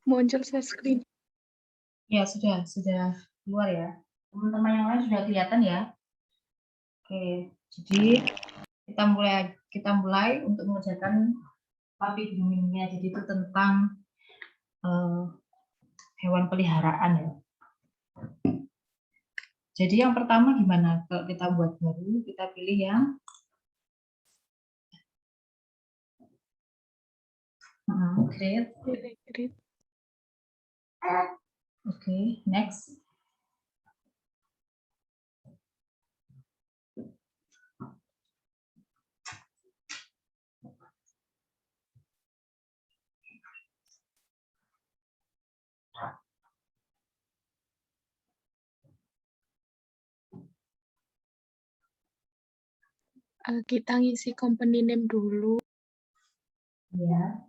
Muncul share screen. Ya, sudah keluar ya. Teman-teman yang lain sudah kelihatan ya. Oke, jadi kita mulai untuk mengerjakan puppy grooming-nya. Jadi itu tentang hewan peliharaan ya. Jadi yang pertama gimana? Kalau kita buat baru, kita pilih yang create. Oke, next. Kita ngisi company name dulu. Ya.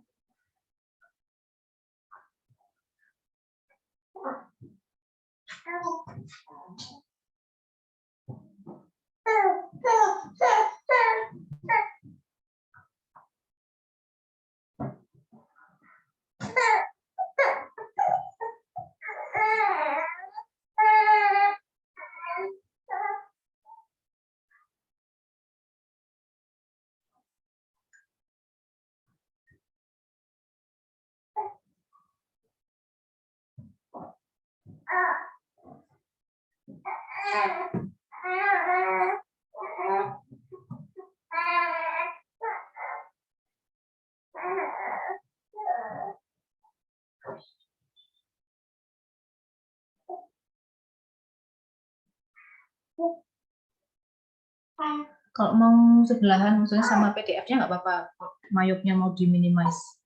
Kalau mau sebelahan maksudnya sama PDF-nya nggak apa-apa. Mayopnya mau diminimize.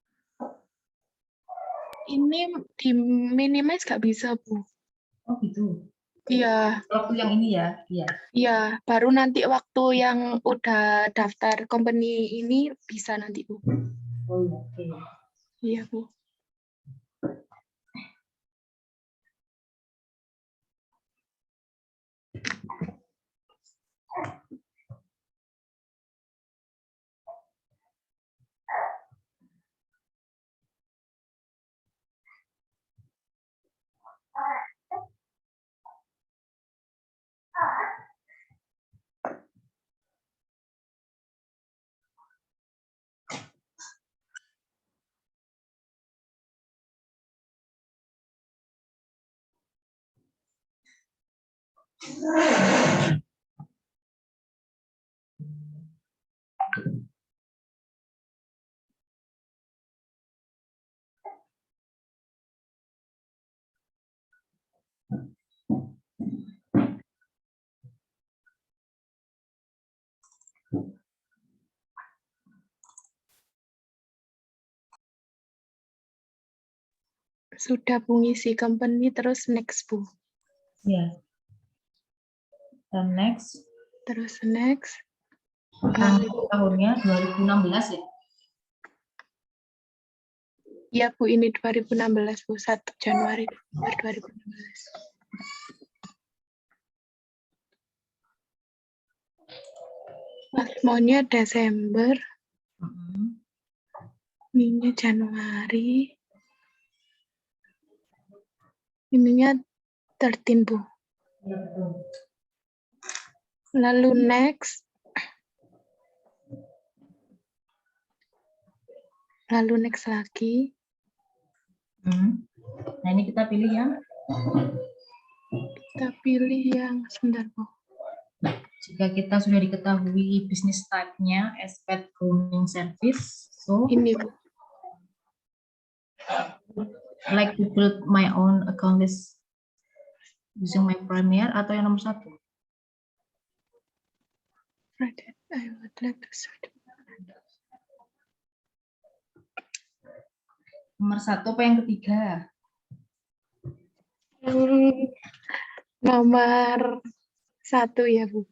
Ini di minimize nggak bisa, Bu. Oh gitu. Iya. Waktu yang ini ya, iya. Iya, baru nanti waktu yang udah daftar company ini bisa nanti, Bu. Oh iya, oke. Iya, Bu. Sudah Bu ngisi company, terus next, Bu. Iya. Dan next. Terus next. Tahunnya 2016 ya? Iya, Bu, ini 2016, Bu. 1 Januari 2016. Maunya Desember. Ininya Januari. Ininya 13, Bu. Lalu next. Lalu next lagi. Nah, ini kita pilih yang? Kita pilih yang, sebentar, Bu. Jika kita sudah diketahui bisnis type-nya as pet grooming service, so ini, Bu. Like to build my own account list using my Premiere atau yang nomor 1? I would like to start. Nomor 1 apa yang ketiga? Nomor 1 ya, Bu.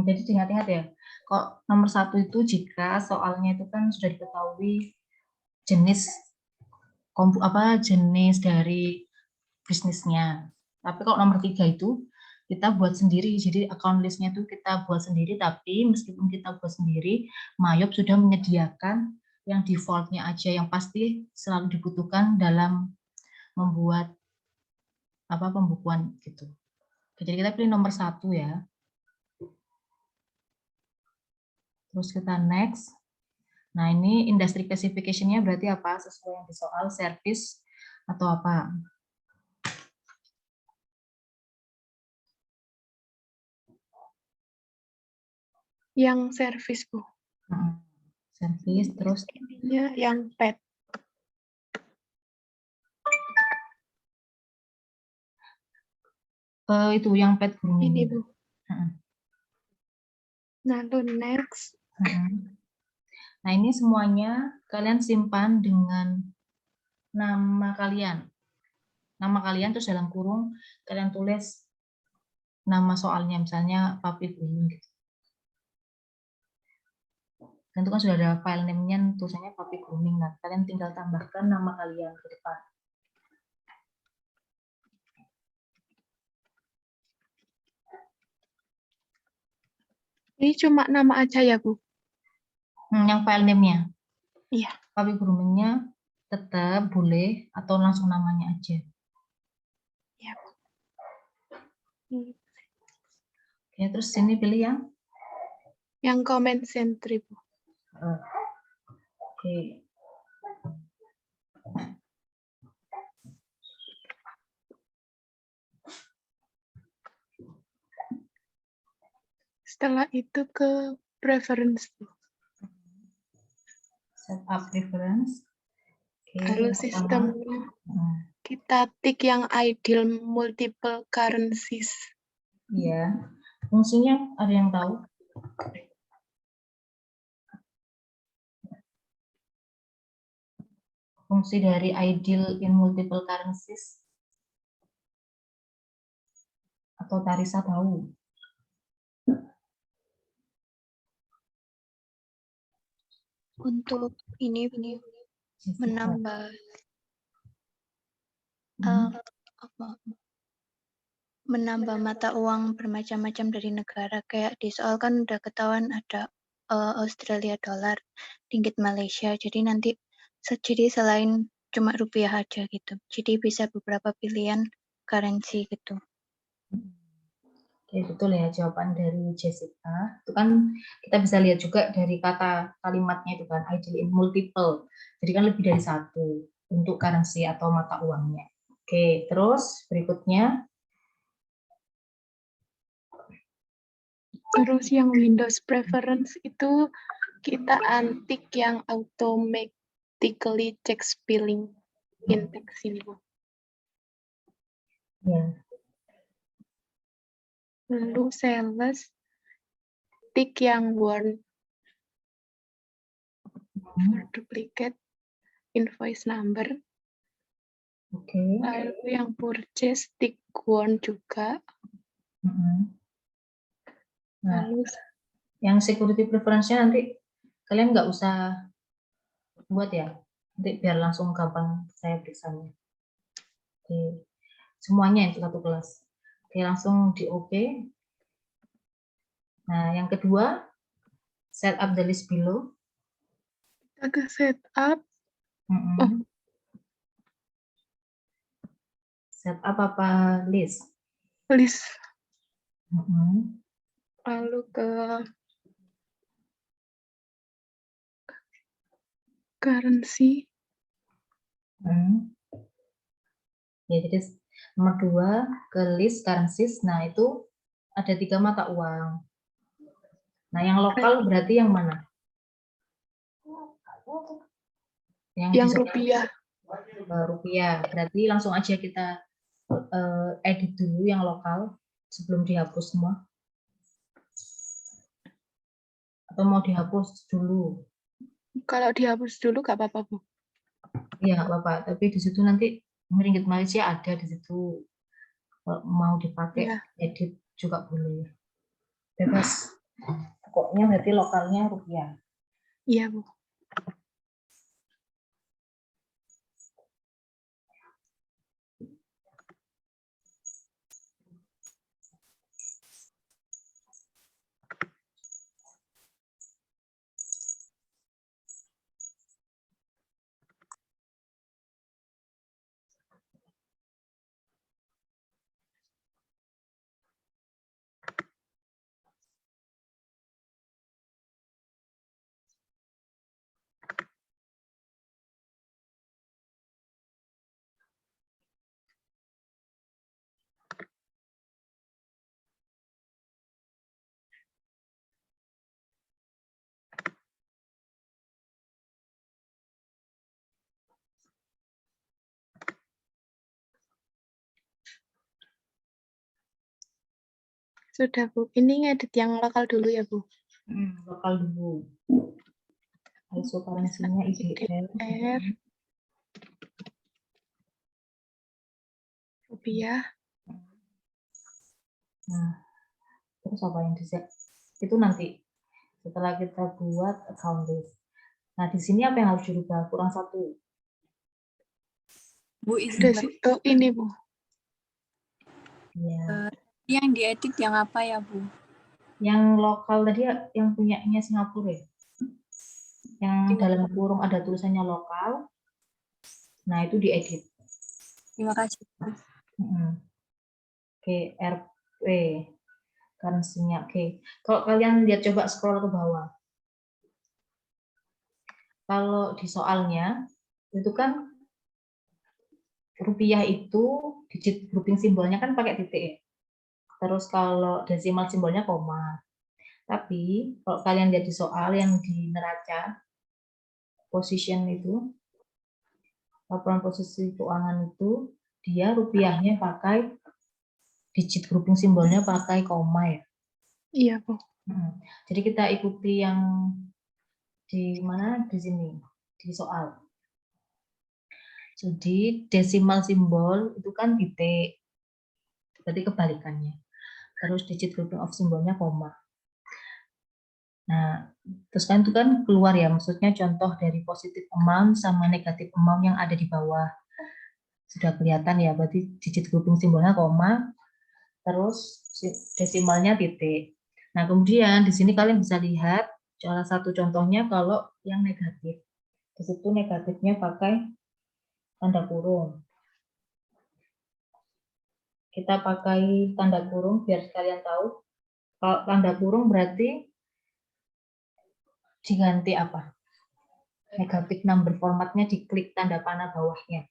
Jadi ingat-ingat ya, kok nomor 1 itu jika soalnya itu kan sudah diketahui jenis jenis dari bisnisnya. Tapi kalau nomor 3 itu kita buat sendiri, jadi account list-nya itu kita buat sendiri, tapi meskipun kita buat sendiri, Mayop sudah menyediakan yang defaultnya aja, yang pasti selalu dibutuhkan dalam membuat pembukuan gitu. Jadi kita pilih nomor 1 ya. Terus kita next. Nah, ini industry classification-nya berarti apa? Sesuai yang di soal, service atau apa? Yang service, Bu. Service, terus Ininya yang pet. itu yang pet grooming. Ini, Bu. Lalu next. Nah, ini semuanya kalian simpan dengan nama kalian. Nama kalian terus dalam kurung kalian tulis nama soalnya, misalnya puppy grooming gitu. Dan itu kan sudah ada file name-nya, tulisannya puppy grooming. Nah, kalian tinggal tambahkan nama kalian ke depan. Ini cuma nama aja ya, Bu? Yang file name-nya. Iya. Puppy grooming-nya tetap boleh atau langsung namanya aja. Iya, Bu. Oke, terus sini pilih yang comment entry, Bu. Oke. Setelah itu ke preference, Bu. Setup preference. Oke, Lalu sistemnya kita tik yang ideal multiple currencies. Iya. Fungsinya ada yang tahu? Fungsi dari ideal in multiple currencies? Atau Tarisa tahu? Untuk ini menambah menambah mata uang bermacam-macam dari negara. Kayak di soal kan udah ketahuan ada Australia dollar, ringgit Malaysia. Jadi nanti jadi selain cuma rupiah aja gitu. Jadi bisa beberapa pilihan currency gitu. Oke, betul ya jawaban dari Jessica. Itu kan kita bisa lihat juga dari kata kalimatnya itu kan, ideal in multiple. Jadi kan lebih dari satu untuk currency atau mata uangnya. Oke, terus berikutnya. Terus yang Windows Preference itu kita antik yang automatically check spelling in text ini, Bu. Ya. Lalu sales tik yang warn for duplicate invoice number. Oke. Lalu yang purchase tik warn juga. Nah, Lalu yang security preference-nya nanti kalian nggak usah buat ya, nanti biar langsung gampang saya periksanya. Oke, semuanya itu satu kelas. Oke, langsung di OK. Nah, yang kedua, set up the list below. kita ke setup. Setup apa list? List. Lalu ke currency. Ya, jadi nomor 2 ke list currencies. Nah, itu ada 3 mata uang. Nah, yang lokal berarti yang mana? Yang rupiah. Rupiah. Berarti langsung aja kita edit dulu yang lokal sebelum dihapus semua. Atau mau dihapus dulu? Kalau dihapus dulu nggak apa-apa, Bu. Iya, nggak apa-apa. Tapi di situ nanti ringgit Malaysia ada di situ. Kalau mau dipakai edit juga boleh. Bebas. Pokoknya berarti lokalnya rupiah. Iya, Bu. Sudah, Bu. Ini ngedit yang lokal dulu ya, Bu. Lokal dulu. ISO currency-nya IDR. IDR. Rupiah. Nah, terus apa yang bisa? Itu nanti setelah kita buat account list. Nah, di sini apa yang harus dirubah? Kurang satu. Bu, izin Oh, ini, Bu. Ya. yang diedit yang apa ya, Bu? Yang lokal tadi yang punyanya Singapura ya? Yang dalam kurung ada tulisannya lokal. Nah, itu diedit. Terima kasih, Bu. Oke, RP. Currency-nya. Oke. Kalau kalian lihat, coba scroll ke bawah. Kalau di soalnya, itu kan rupiah itu digit grouping simbolnya kan pakai titik ya. Terus kalau desimal simbolnya koma. Tapi kalau kalian lihat di soal yang di neraca, position itu, laporan posisi keuangan itu, dia rupiahnya pakai digit grouping simbolnya pakai koma ya. Iya, Bu. Jadi kita ikuti yang di mana? Di sini, di soal. Jadi desimal simbol itu kan titik, berarti kebalikannya. Terus digit grouping of simbolnya koma. Nah, terus kan itu kan keluar ya, maksudnya contoh dari positif amount sama negatif amount yang ada di bawah. Sudah kelihatan ya, berarti digit grouping simbolnya koma, terus desimalnya titik. Nah, kemudian di sini kalian bisa lihat salah satu contohnya kalau yang negatif. Di situ negatifnya pakai tanda kurung. Kita pakai tanda kurung biar kalian tahu. Kalau tanda kurung berarti diganti apa? Negatif number formatnya diklik tanda panah bawahnya.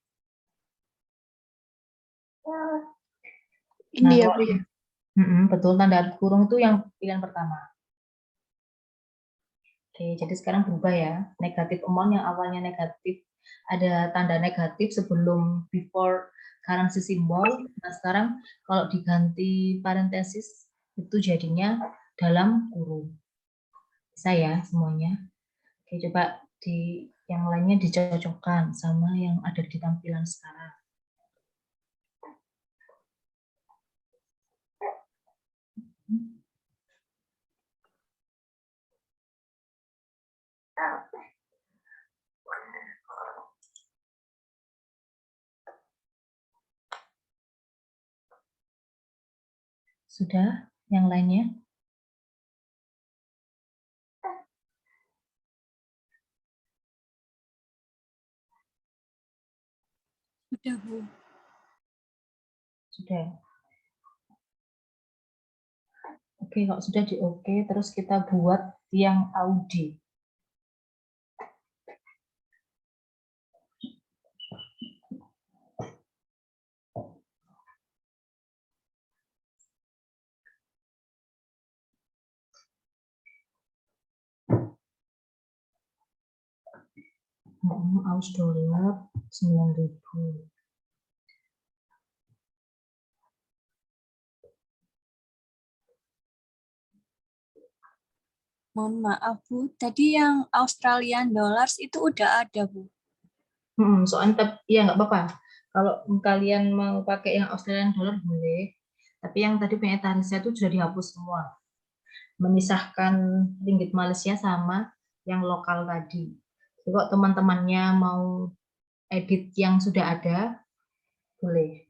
Ini Nah, ya, kalau Bu, ya. betul, tanda kurung itu yang pilihan pertama. Oke, jadi sekarang berubah ya. Negatif amount yang awalnya negatif, ada tanda negatif sebelum before currency symbol. Nah, sekarang kalau diganti parenthesis itu jadinya dalam kurung. Bisa ya semuanya. Oke, coba di yang lainnya dicocokkan sama yang ada di tampilan sekarang. Sudah yang lainnya? Sudah, Bu. Sudah. Oke, kalau sudah di oke, terus kita buat yang Audi. Aus dollar 9.000. Mohon maaf, Bu. Tadi yang Australian dollars itu udah ada, Bu. Soalnya ya nggak apa-apa. Kalau kalian mau pakai yang Australian dollar boleh. Tapi yang tadi punya Tarisa itu sudah dihapus semua. Memisahkan ringgit Malaysia sama yang lokal tadi. Jadi kalau teman-temannya mau edit yang sudah ada, boleh.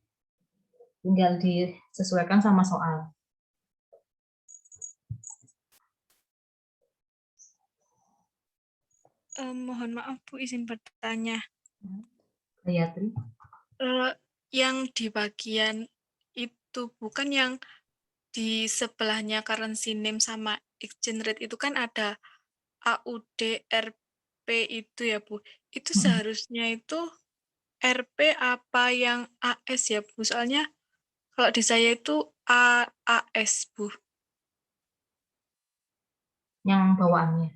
Tinggal disesuaikan sama soal. Mohon maaf Bu, izin bertanya. Gayatri. Yang di bagian itu bukan yang di sebelahnya currency name sama exchange rate itu kan ada AUD, RP itu ya Bu. Itu seharusnya itu RP apa yang AS ya Bu? Soalnya kalau di saya itu AS Bu. Yang bawaannya.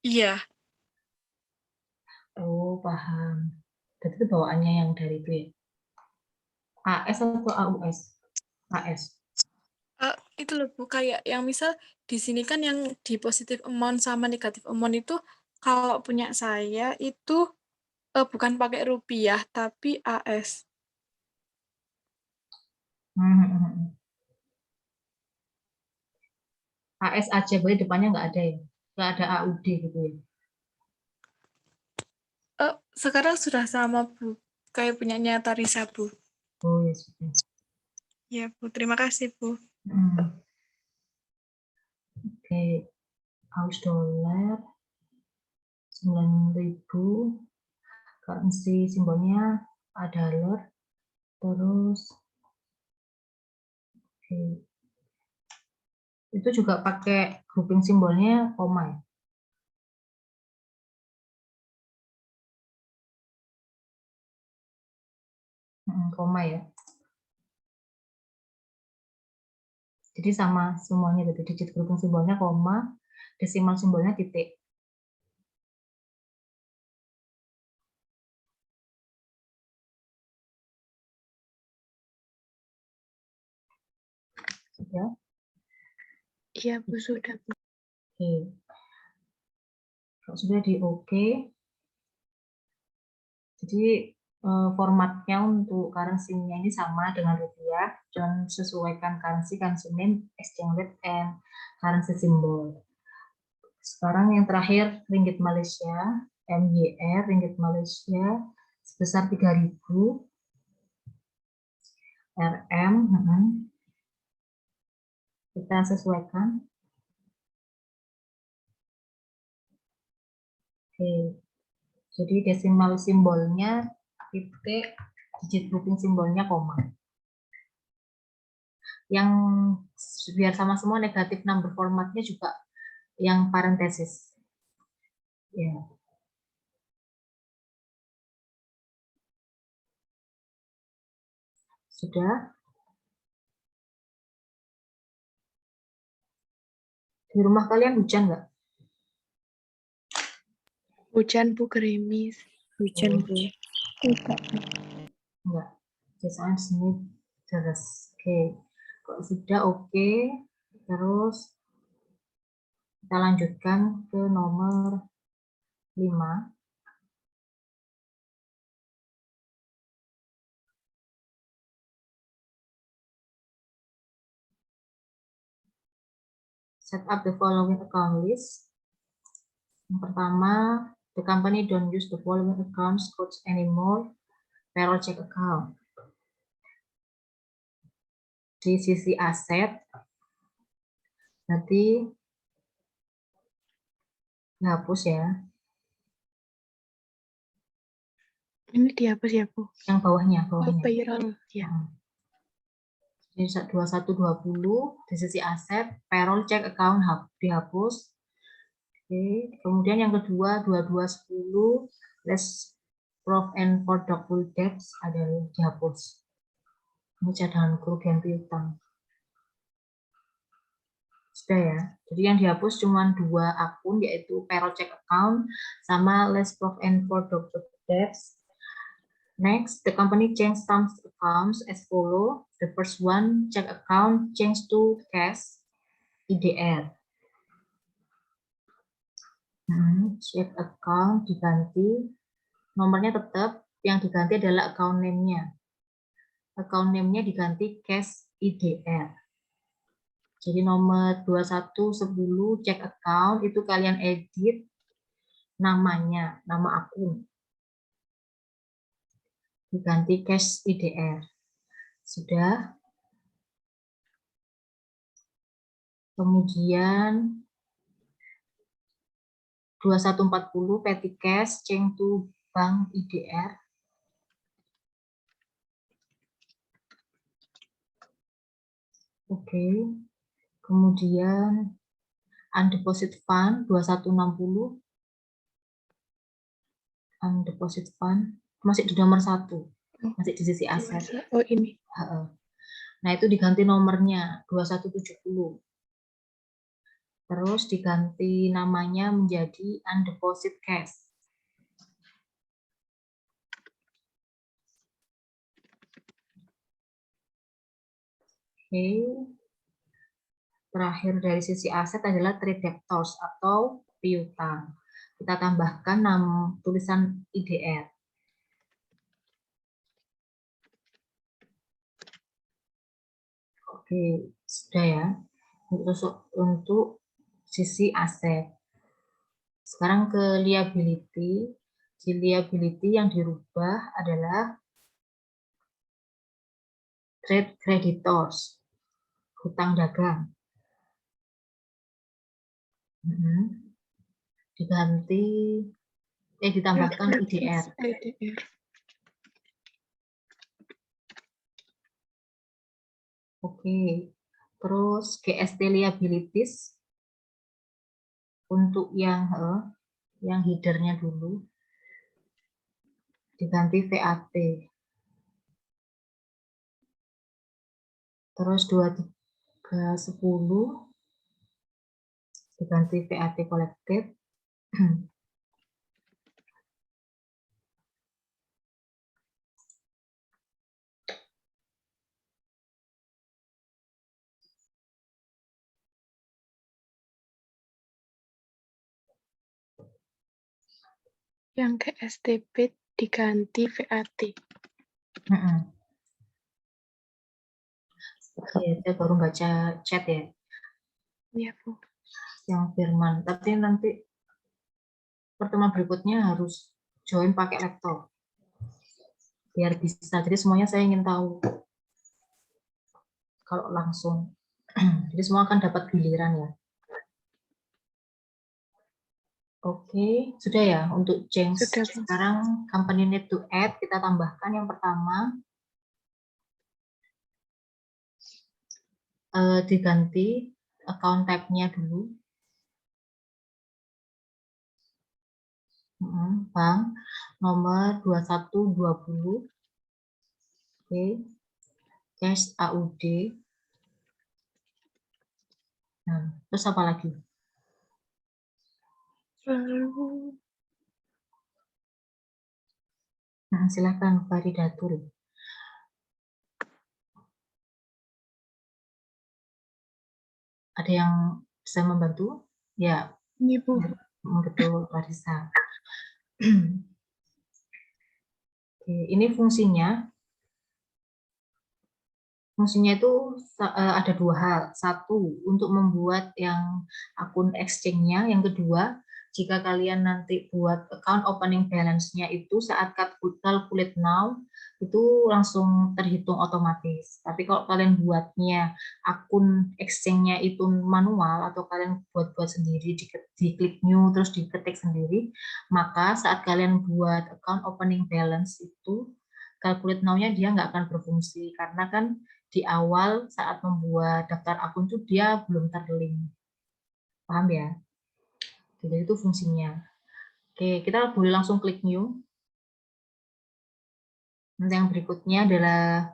Iya. Oh, paham. Berarti itu bawaannya yang dari B. AS atau AUS? AS. Itu loh Bu, kayak yang misal di sini kan yang di positive amount sama negative amount itu kalau punya saya itu bukan pakai rupiah tapi AS. AS aja, boleh depannya nggak ada ya? Nggak ada AUD gitu ya? Sekarang sudah sama Bu, kayak punyanya Tarisa Bu. Oh ya sudah. Ya Bu, terima kasih Bu. Oke, Aus dollar 9.000, currency simbolnya dollar, terus oke. Itu juga pakai grouping simbolnya koma ya? Koma ya. Jadi sama semuanya gitu, digit grouping simbolnya koma, desimal simbolnya titik. Sudah? Iya Bu, sudah Bu. Oke. Kalau sudah di oke, jadi formatnya untuk currency-nya ini sama dengan rupiah, dan sesuaikan currency name, exchange rate, and currency symbol. Sekarang yang terakhir ringgit Malaysia, MYR, ringgit Malaysia sebesar 3.000, RM, kita sesuaikan. Oke, jadi desimal simbolnya titik, digit grouping simbolnya koma. Yang biar sama semua negatif number formatnya juga yang parentesis. Ya. Sudah? Di rumah kalian hujan nggak? Hujan Bu, gerimis. Hujan Bu. Enggak. Biasanya di sini deras. Oke. Kalau sudah oke, terus kita lanjutkan ke nomor 5. Set up the following account list. Yang pertama, the company don't use the following accounts codes anymore. Payroll check account. Di sisi aset, nanti dihapus ya. Ini dihapus ya Bu? Yang bawahnya. Oh, payroll. Ya. Jadi 2120 di sisi aset, payroll check account dihapus. Oke. Kemudian yang kedua 2210 less prof and productful debts ada dihapus. Ini cadangan kerugian piutang. Sudah ya. Jadi yang dihapus cuma 2 akun, yaitu payroll check account sama less prof and productful debts. Next, the company changed some accounts as follow. The first one, check account changed to cash IDR. Check account diganti, nomornya tetap, yang diganti adalah account name-nya. Account name-nya diganti cash IDR. Jadi nomor 2110 check account itu kalian edit namanya, nama akun. Diganti cash IDR. Sudah. Kemudian 2140 petty cash change to bank IDR. Oke. Kemudian undeposit fund 2160. Undeposit fund masih di nomor 1. Masih di sisi aset. Oh, ini. Nah, itu diganti nomornya 2170. Terus diganti namanya menjadi undeposit cash. Oke. terakhir dari sisi aset adalah trade debtors atau piutang. Kita tambahkan tulisan IDR. Oke, sudah ya. Untuk sisi aset. Sekarang ke liability. Di liability yang dirubah adalah trade creditors, hutang dagang. Ditambahkan IDR. Oke, terus GST liabilities untuk yang headernya dulu diganti VAT. Terus 2310 diganti VAT collected. Yang ke STP diganti VAT. Oke, saya baru baca chat ya. Iya, Bu. Yang Firman. Tapi nanti pertemuan berikutnya harus join pakai laptop. Biar bisa. Jadi semuanya saya ingin tahu. Kalau langsung. Jadi semua akan dapat giliran ya. Oke, sudah ya untuk change. Sudah, Bu. Sekarang company need to add, kita tambahkan yang pertama. Diganti account type-nya dulu. Bank nomor 2120. Oke. Cash AUD. Nah, terus apa lagi? Lalu Silakan Faridatul. Ada yang bisa membantu? Ya. ini, Bu. Betul, Larissa. Oke, ini fungsinya. Fungsinya itu ada dua hal. Satu, untuk membuat yang akun exchange-nya. Yang kedua, jika kalian nanti buat account opening balance-nya itu saat calculate now, itu langsung terhitung otomatis. Tapi kalau kalian buatnya akun exchange-nya itu manual atau kalian buat sendiri, di klik new terus diketik sendiri, maka saat kalian buat account opening balance itu calculate now-nya dia nggak akan berfungsi karena kan di awal saat membuat daftar akun itu dia belum terlink. Paham ya? Jadi itu fungsinya. Oke, kita boleh langsung klik new. Nanti yang berikutnya adalah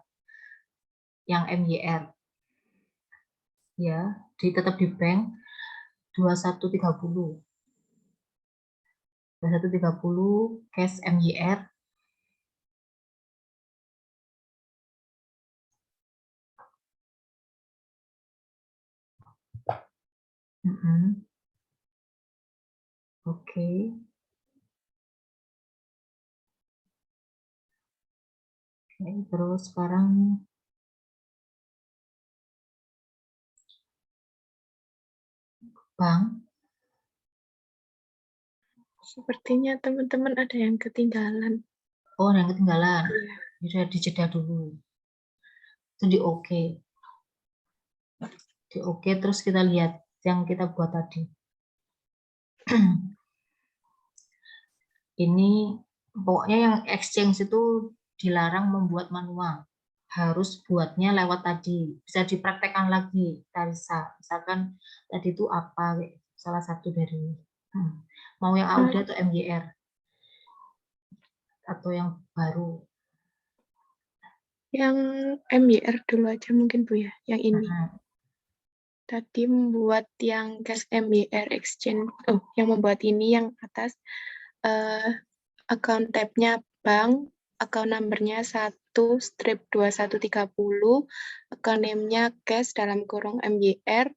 yang MYR. Ya, tetap di bank 2130. 2130 cash MYR. Oke. Oke, terus sekarang bank. Sepertinya teman-teman ada yang ketinggalan. Oh, ada yang ketinggalan. Iya. Bisa dijeda dulu. Itu di oke. Di oke, terus kita lihat yang kita buat tadi. Ini pokoknya yang exchange itu dilarang membuat manual. Harus buatnya lewat tadi. Bisa dipraktekkan lagi, Tarisa. Misalkan tadi itu apa, salah satu dari mau yang AUD atau MYR atau yang baru. Yang MYR dulu aja mungkin, Bu ya, yang ini. Tadi membuat yang cash MYR exchange, yang membuat ini yang atas, account tab-nya bank, account number-nya 1/2130, account name-nya cash dalam kurung MYR,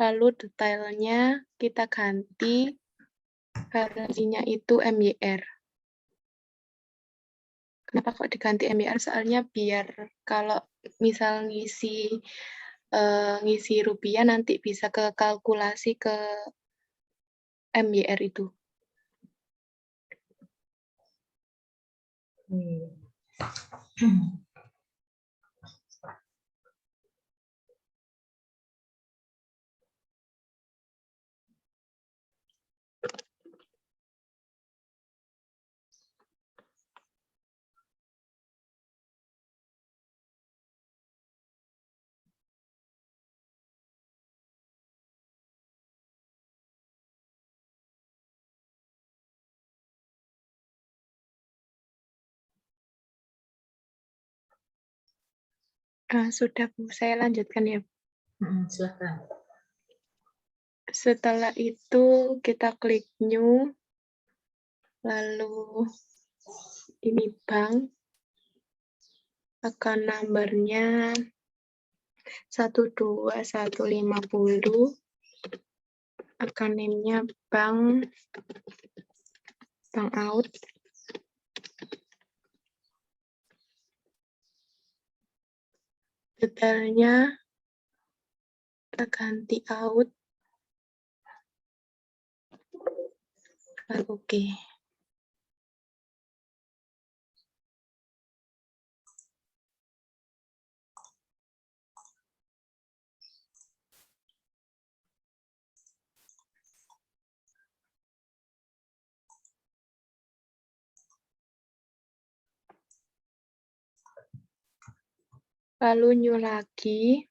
Lalu detailnya kita ganti currency-nya itu MYR. Kenapa kok diganti MYR? Soalnya biar kalau misal ngisi rupiah nanti bisa ke kalkulasi ke MYR itu. Sudah Bu, saya lanjutkan ya. Silakan. Setelah itu kita klik new, lalu ini bank, account number-nya 12150, account name-nya bank out, detailnya kita ganti out, oke. Lalu new lagi,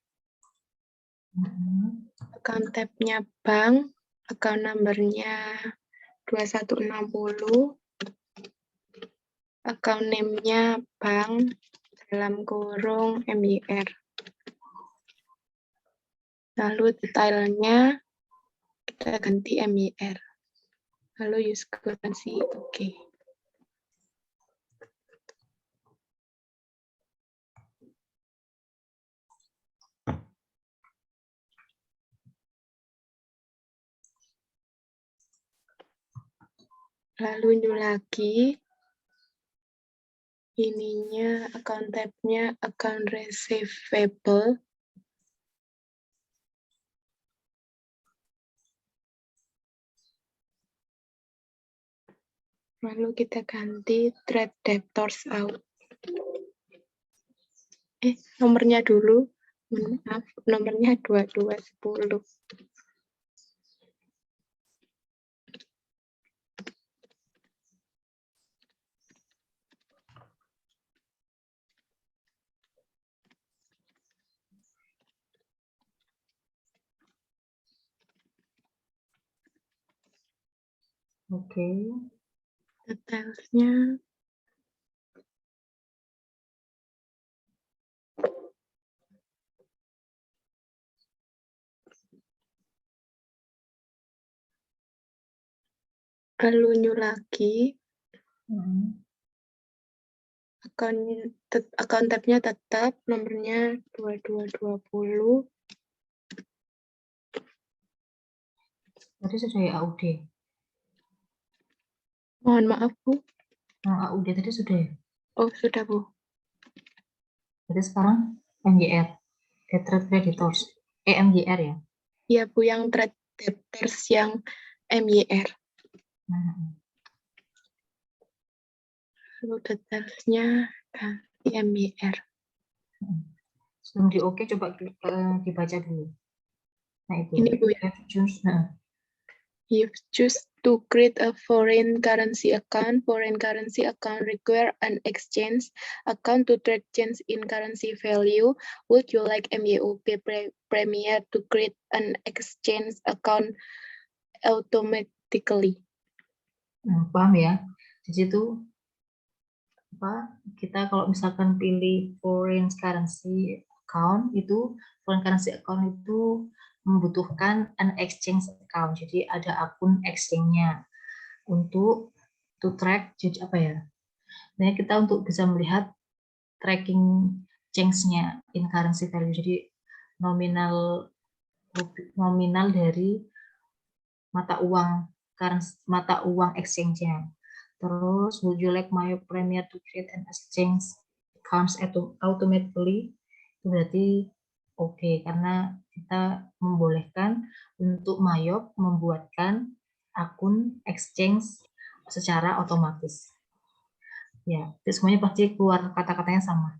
account tab-nya bank, account number-nya 2160, account name-nya bank dalam kurung MYR. Lalu detailnya kita ganti MYR. Lalu use currency, oke. Lalu new lagi, ininya account tab-nya account receivable. Lalu kita ganti trade debtors out. Nomornya dulu, maaf, nomornya 2210. Oke. Detailsnya lalu new lagi, account tab-nya tetap, nomornya 2220. Tadi sudah ya AUD. Mohon maaf Bu. AUD tadi sudah ya? Oh sudah Bu. Jadi sekarang MYR, trade creditors, MYR ya? Iya Bu, yang trade debtors yang MYR. Lalu detailsnya ganti MYR. Sebelum di oke, coba dibaca dulu. Nah itu. Ini Bu ya. You've choose to create a foreign currency account. Foreign currency account require an exchange account to trade change in currency value. Would you like MYOB Premier to create an exchange account automatically? Paham ya? Jadi itu kita kalau misalkan pilih foreign currency account itu membutuhkan an exchange account. Jadi ada akun exchange-nya untuk to track, jadi apa ya? Nah, kita untuk bisa melihat tracking change-nya in currency value. Jadi nominal nominal dari mata uang exchange-nya. Terus, would you like my premier to create an exchange accounts automatically? Itu berarti oke, karena kita membolehkan untuk Mayop membuatkan akun exchange secara otomatis. Ya, itu semuanya pasti keluar kata-katanya sama.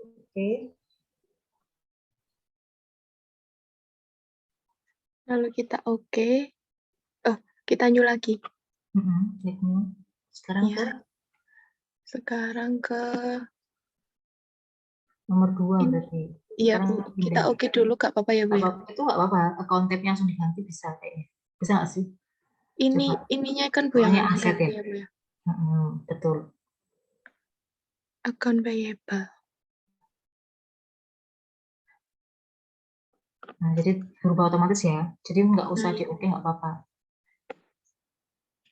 Oke. Lalu kita oke. Kita new lagi. Sekarang Ya. Sekarang ke nomor 2 ini. berarti. Iya, Sekarang Bu. Kita oke dulu, gak apa-apa ya, Bu? Ya? Itu nggak apa-apa. Account tab-nya langsung diganti bisa kayaknya. Bisa nggak sih? Ininya kan Bu yang Soalnya harus aset ganti ya? ya, Bu ya. Betul. Account payable. Nah, jadi berubah otomatis ya. Jadi nggak usah Nah, oke nggak apa-apa.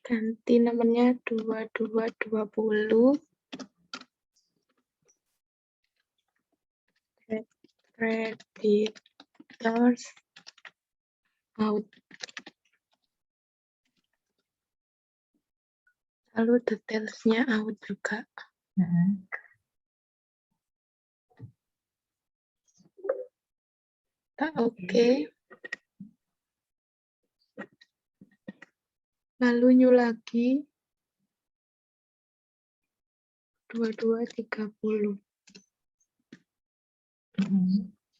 ganti nomornya 2220. Creditors out. Lalu detailsnya out juga. Kita oke. Lalu new lagi. 2230.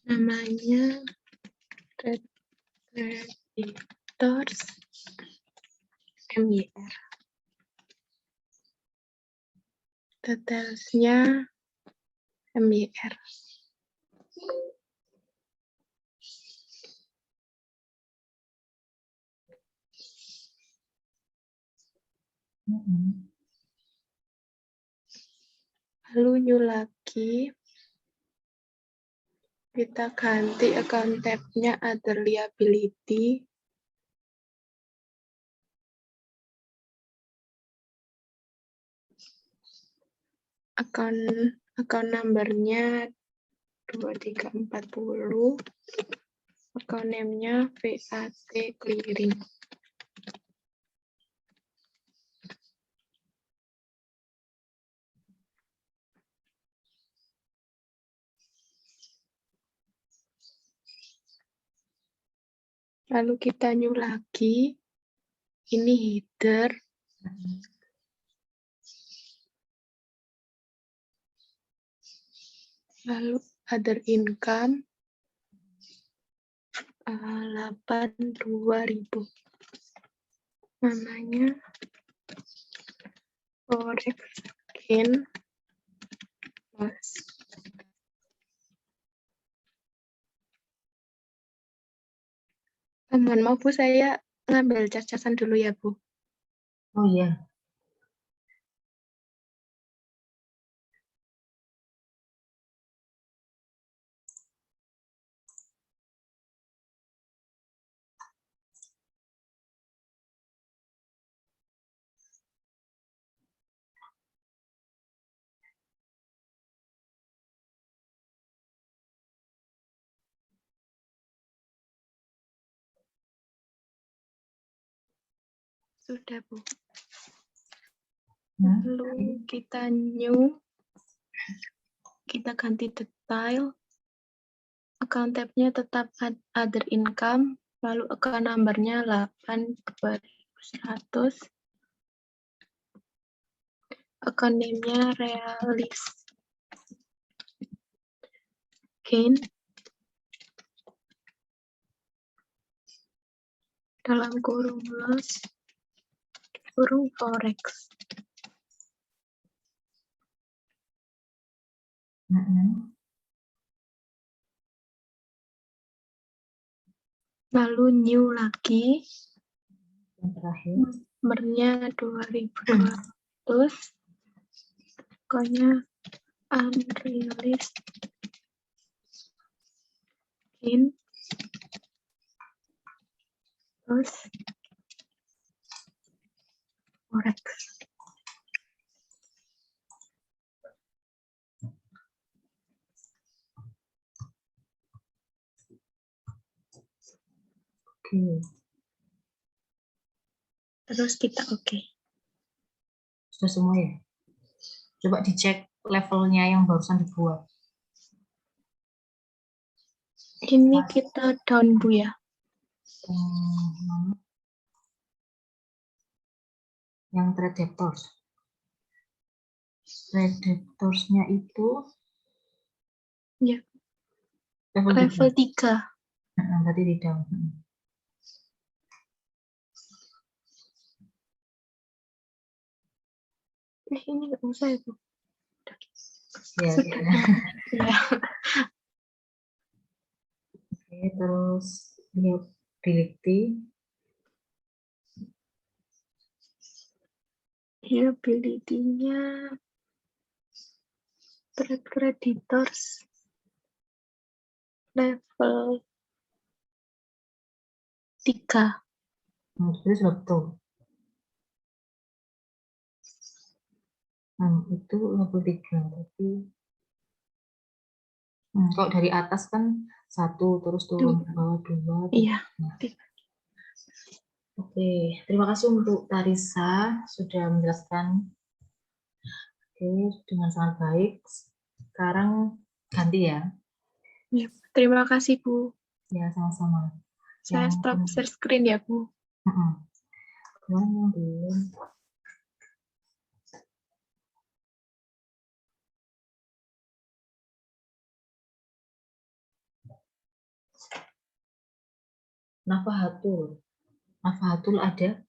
Namanya Creditors MYR. Detailsnya MYR. Lalu new lagi. Kita ganti account tab-nya other liability. Account number-nya 2340. Account name-nya VAT Clearing. Lalu kita new lagi. Ini header. Lalu other income 82.000. Namanya forex gain loss. Mohon maaf Bu, saya ngambil cacasan dulu ya Bu. Oh iya. Sudah Bu. Lalu kita new. Kita ganti detail. Account tab-nya tetap other income. Lalu account number-nya 8.2100. Account name-nya realis gain. Dalam kurung loss. Kurung forex. Lalu new lagi. Yang terakhir. Nomornya 2200. Pokoknya unrealized gain. Terus forex. Oke. Terus kita oke. Sudah semua ya? Coba dicek levelnya yang barusan dibuat. Ini kita down, Bu, ya. Yang trade debtors. Trade debtors-nya itu Ya. level 3. Level 3. Berarti di down. Ini nggak usah ya, Bu. Ya, Sudah. Ya. Oke, terus liability. Liability-nya trade creditors level 3. Itu sudah betul. Itu level 3. Tapi kalau dari atas kan 1, terus turun ke bawah 2. Iya. Oke, terima kasih untuk Tarisa sudah menjelaskan dengan sangat baik. Sekarang ganti ya. Ya, terima kasih, Bu. Ya, sama-sama. Saya stop share screen ya, Bu. Yang belum. Nafahatul ada?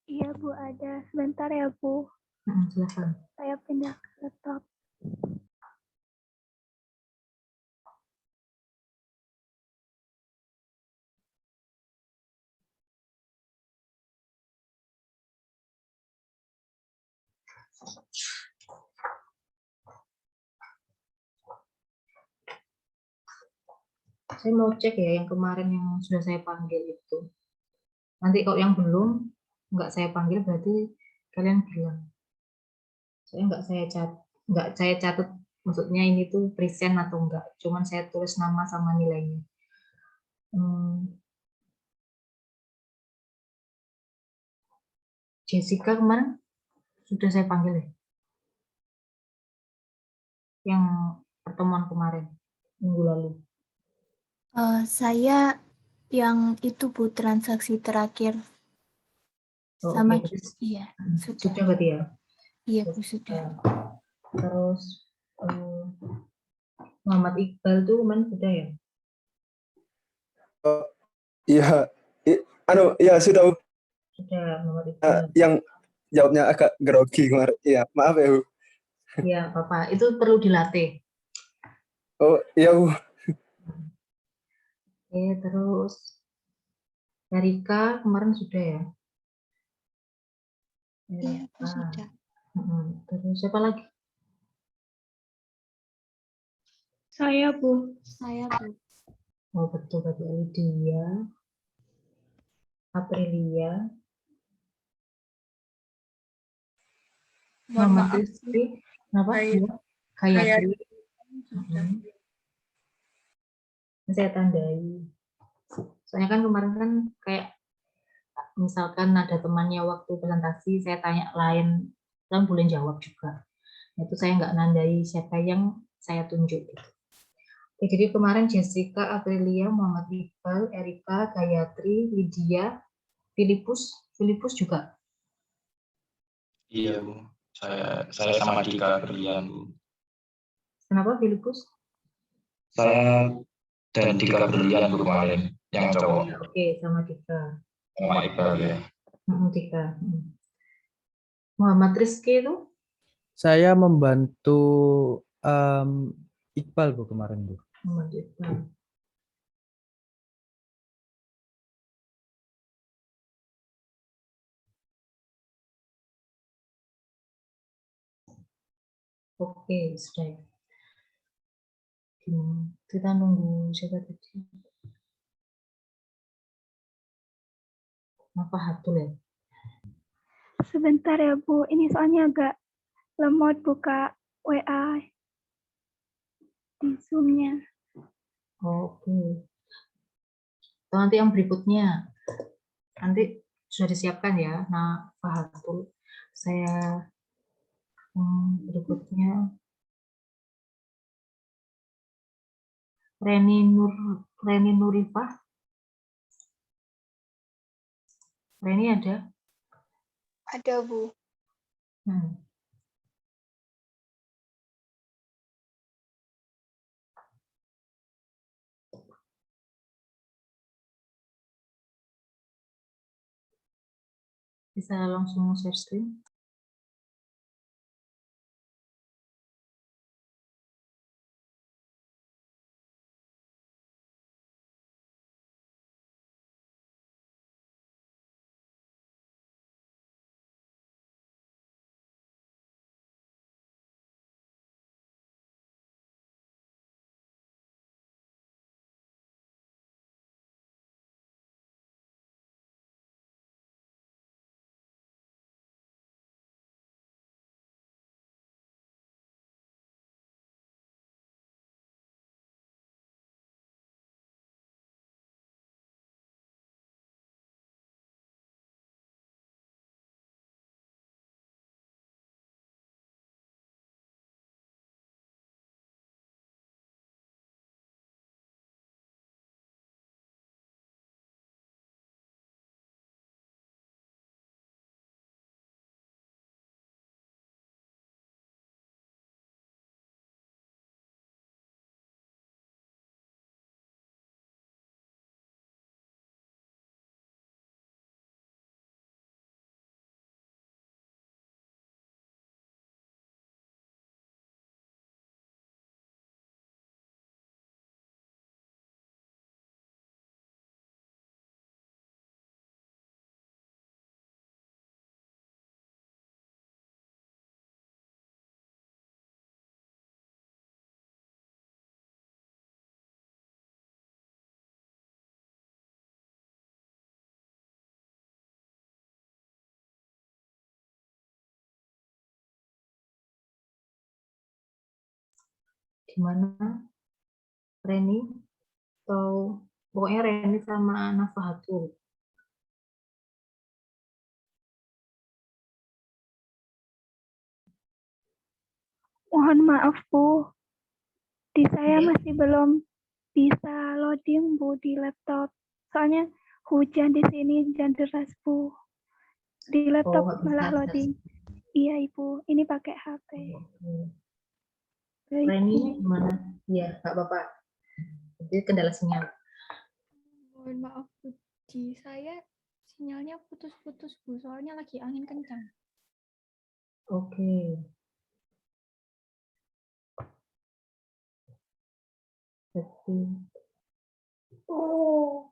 Iya, Bu, ada. Sebentar ya, Bu. Silakan. Saya pindah ke laptop. Saya mau cek ya yang kemarin yang sudah saya panggil itu. Nanti kalau yang belum nggak saya panggil berarti kalian bilang. Saya nggak saya catat maksudnya ini tuh present atau enggak. Cuman saya tulis nama sama nilainya. Jessica kemarin sudah saya panggil ya. Yang pertemuan kemarin minggu lalu. Saya yang itu, Bu, transaksi terakhir. Sama, Oke. iya. Sudah berarti ya? Iya, Bu, sudah. Terus Muhammad Iqbal tuh kemarin sudah ya? Iya, ya sudah. Sudah Muhammad Iqbal. Yang jawabnya agak grogi kemarin. Iya, maaf ya, Bu. Iya, Bapak. Itu perlu dilatih. Oh, iya, Bu. Oke, terus Erika kemarin sudah ya? Iya, Bu, sudah. Terus siapa lagi? Saya, Bu. Oh, betul tadi Lydia, Aprilia, Muhammad Rizky, kenapa? Gayatri. Saya tandai. Soalnya kan kemarin kan kayak misalkan ada temannya waktu presentasi, saya tanya lain, kan boleh jawab juga. Itu saya nggak nandai siapa yang saya tunjuk. Oke, jadi kemarin Jessica, Aprilia, Muhammad Iqbal, Erika, Gayatri, Lydia, Filipus juga. Iya, Bu. Saya sama Dika berlian, Bu. Kenapa Filipus? Saya dan Dika berlian, Bu, kemarin. Yang cowok. Oke, sama Dika. Sama Iqbal ya. Dika. Muhammad Rizky itu? Saya membantu Iqbal, Bu, kemarin, Bu. Muhammad Iqbal. Oke, sudah. Kita nunggu siapa tadi? Nafahatul ya? Sebentar ya, Bu. Ini soalnya agak lemot buka WA di Zoom-nya. Oke. Atau nanti yang berikutnya. Nanti sudah disiapkan ya. Nah, Fahatul. Saya berikutnya Reni Nurifah. Reni ada? Ada, Bu. Bisa langsung share screen. Gimana? Reni atau pokoknya Reni sama Nafahatul. Mohon maaf, Bu. Di saya Oke. masih belum bisa loading, Bu, di laptop. Soalnya hujan di sini, hujan deras, Bu. Di laptop malah loading. Iya, Ibu. Ini pakai HP. Baik, Reni Bu. gimana? Iya, Kak Bapak. Jadi kendala sinyal. Mohon maaf, Bu. Di saya sinyalnya putus-putus, Bu. Soalnya lagi angin kencang. Oke. Oh.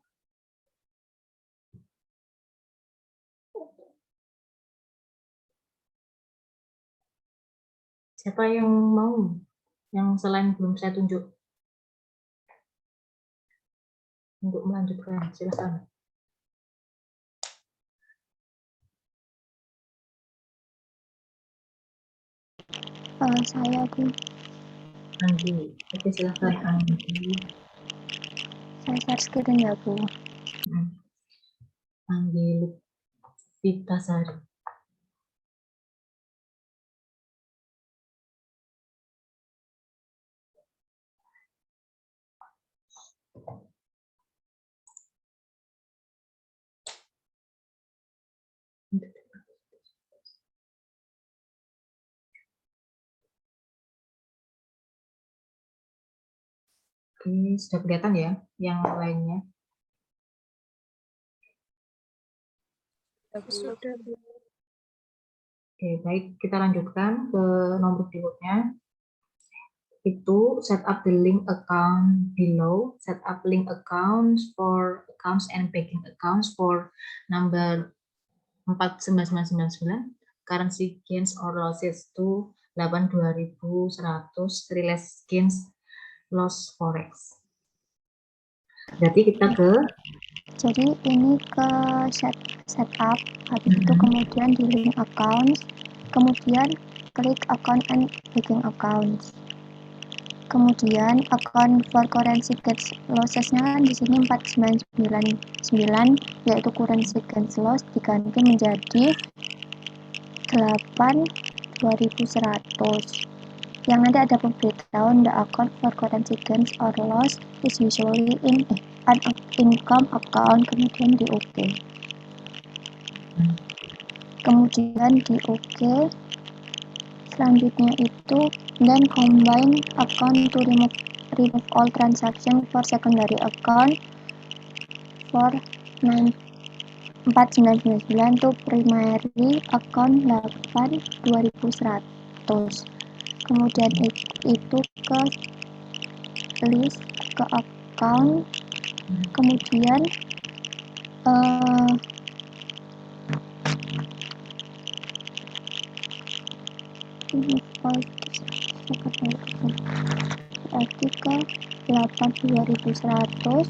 Siapa yang mau? Yang selain belum saya tunjuk? Untuk melanjutkan, silakan. Saya, Bu. Anggi. Oke, silakan Anggi. Saya share screen ya, Bu. Anggi Lutfitasari. Oke, sudah kelihatan ya yang lainnya? Sudah. Oke, baik. Kita lanjutkan ke nomor berikutnya. Itu set up the link account below. Set up link accounts for accounts and banking accounts for number 49999. Currency gains or losses to 82.100 realized gains loss forex. Berarti kita ke Jadi ini ke setup, habis itu kemudian di link accounts, kemudian klik account and banking accounts. Kemudian account for currency gains losses-nya kan di sini 4999 yaitu currency gains loss diganti menjadi 8.2100. Yang nanti ada pemberitahuan the account for currency gains or loss is usually in an income account, kemudian di OK. Kemudian di OK. Selanjutnya itu then combine account to remove all transaction for secondary account for 4999 to primary account 8.2100. Kemudian itu ke list ke account, kemudian berarti ke 8.2100,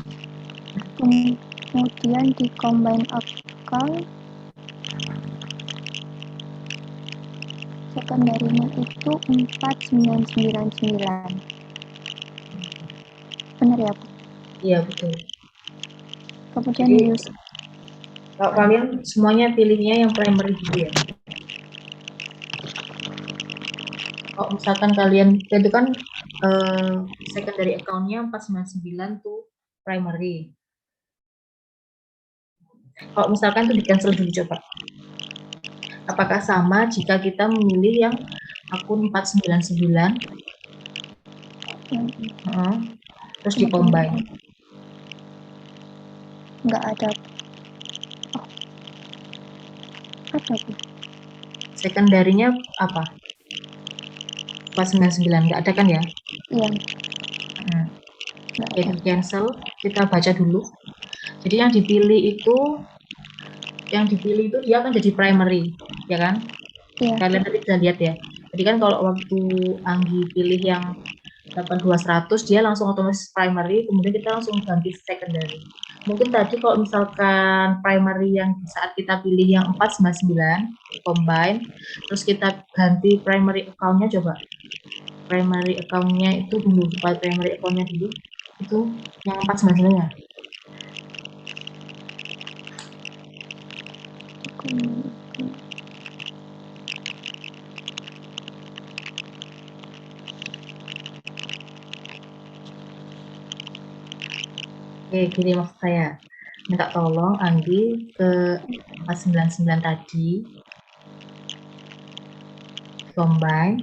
kemudian di combine account secondary-nya itu 4999. Benar ya, Bu? Iya, betul. Kemudian Jadi, use kalau kalian semuanya pilihnya yang primary gitu ya. Kalau misalkan kalian itu kan secondary account-nya 499 tuh primary. Kalau misalkan itu di cancel dulu coba. Apakah sama jika kita memilih yang akun 499 terus di combine? Nggak ada. Apa Bu? Secondary-nya apa? 499 nggak ada kan ya? Iya. Jadi cancel, kita baca dulu. Jadi yang dipilih itu dia akan jadi primary, ya kan? Iya. Kalian tadi bisa lihat ya. Jadi kan kalau waktu Anggi pilih yang 82100 dia langsung otomatis primary, kemudian kita langsung ganti secondary. Mungkin tadi kalau misalkan primary yang saat kita pilih yang 499 combine, terus kita ganti primary account-nya coba. Primary account-nya itu dulu, primary account-nya dulu itu yang 499 ya. Oke, gini maksud saya. Minta tolong Anggi ke 499 tadi combine.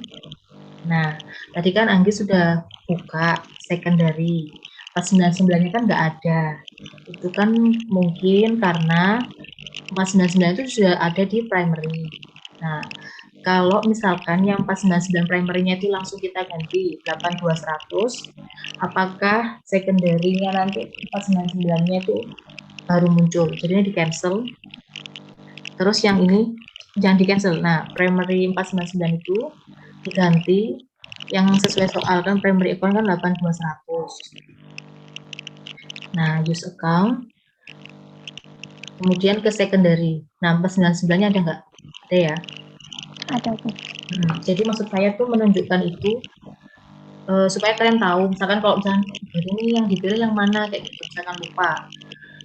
Nah, tadi kan Anggi sudah buka secondary. 499-nya kan nggak ada. Itu kan mungkin karena 499 itu sudah ada di primary. Nah, kalau misalkan yang 499 primary-nya itu langsung kita ganti 82100, apakah secondary-nya nanti 499-nya itu baru muncul, jadinya di cancel. Terus yang ini jangan di cancel. Nah, primary 499 itu diganti yang sesuai soal kan primary account kan 82100. Nah, use account. Kemudian ke secondary. Nah, 499-nya ada nggak? Ada ya? Ada Bu. Jadi maksud saya tuh menunjukkan itu supaya kalian tahu, misalkan kalau misalkan ini yang dipilih yang mana kayak gitu, misalkan lupa.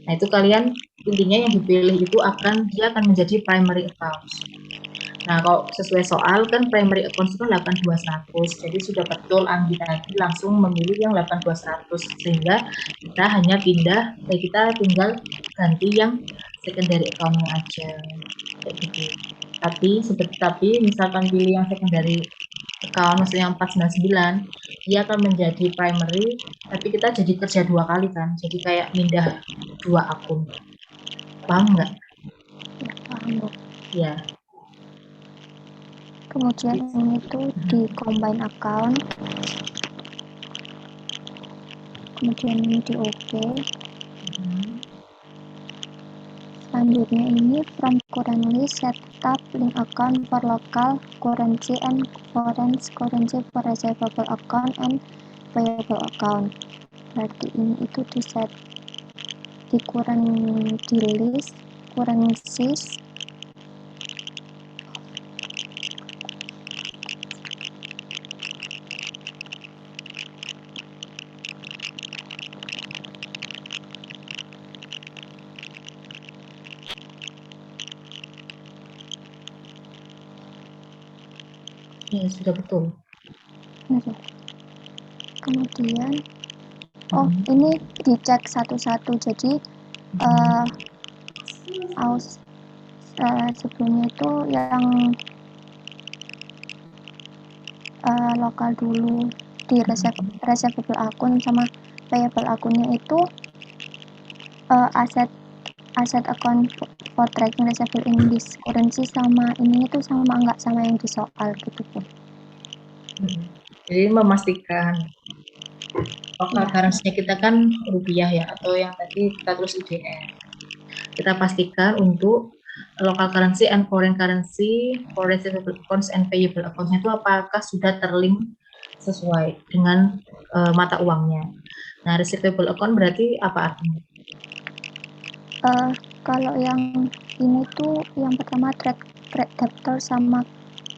Nah, itu kalian intinya yang dipilih itu dia akan menjadi primary account. Nah, kalau sesuai soal kan primary account itu 82100. Jadi sudah betul Anggi tadi langsung memilih yang 82100 sehingga kita tinggal ganti yang secondary account-nya aja. Kayak gitu. Tapi misalkan pilih yang secondary account maksudnya yang 499, dia akan menjadi primary, tapi kita jadi kerja 2 kali kan. Jadi kayak pindah 2 akun. Paham nggak? Paham Bu. Ya. Kemudian ini tuh di combine account, kemudian ini di OK. Selanjutnya ini from currently set up link account for local currency and foreign currency for receivable account and payable account. Berarti ini itu di set di list currencies Ya, sudah betul. Benar. Kemudian, ini dicek satu-satu. Jadi sebelumnya itu yang lokal dulu di receivable akun sama payable akunnya itu aset account for tracking receivable in this currency sama ini itu sama enggak sama yang di soal gitu Bu. Jadi memastikan local currency-nya kita kan rupiah ya, atau yang tadi kita tulis IDR. Kita pastikan untuk local currency and foreign currency for receivable accounts and payable accounts itu apakah sudah terlink sesuai dengan mata uangnya. Nah, receivable account berarti apa artinya? Kalau yang ini tuh yang pertama trade debtor sama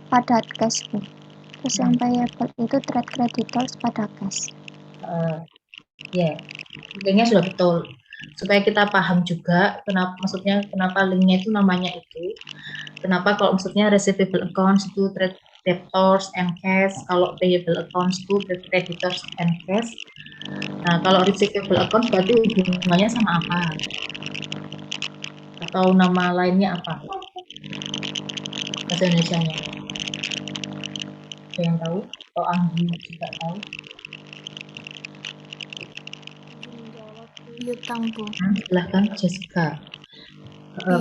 padat cash Bu. Terus yang payable itu trade creditors pada cash. Ya, linknya sudah betul. Supaya kita paham juga kenapa linknya itu namanya itu. Kenapa kalau maksudnya receivable accounts itu trade debtors and cash, kalau payable accounts itu trade creditors and cash. Nah, kalau receivable accounts berarti hubungannya sama apa? Atau nama lainnya apa? Bahasa Indonesianya. Ada yang tahu? Atau Anggi juga tahu? Piutang Bu. Silahkan Jessica.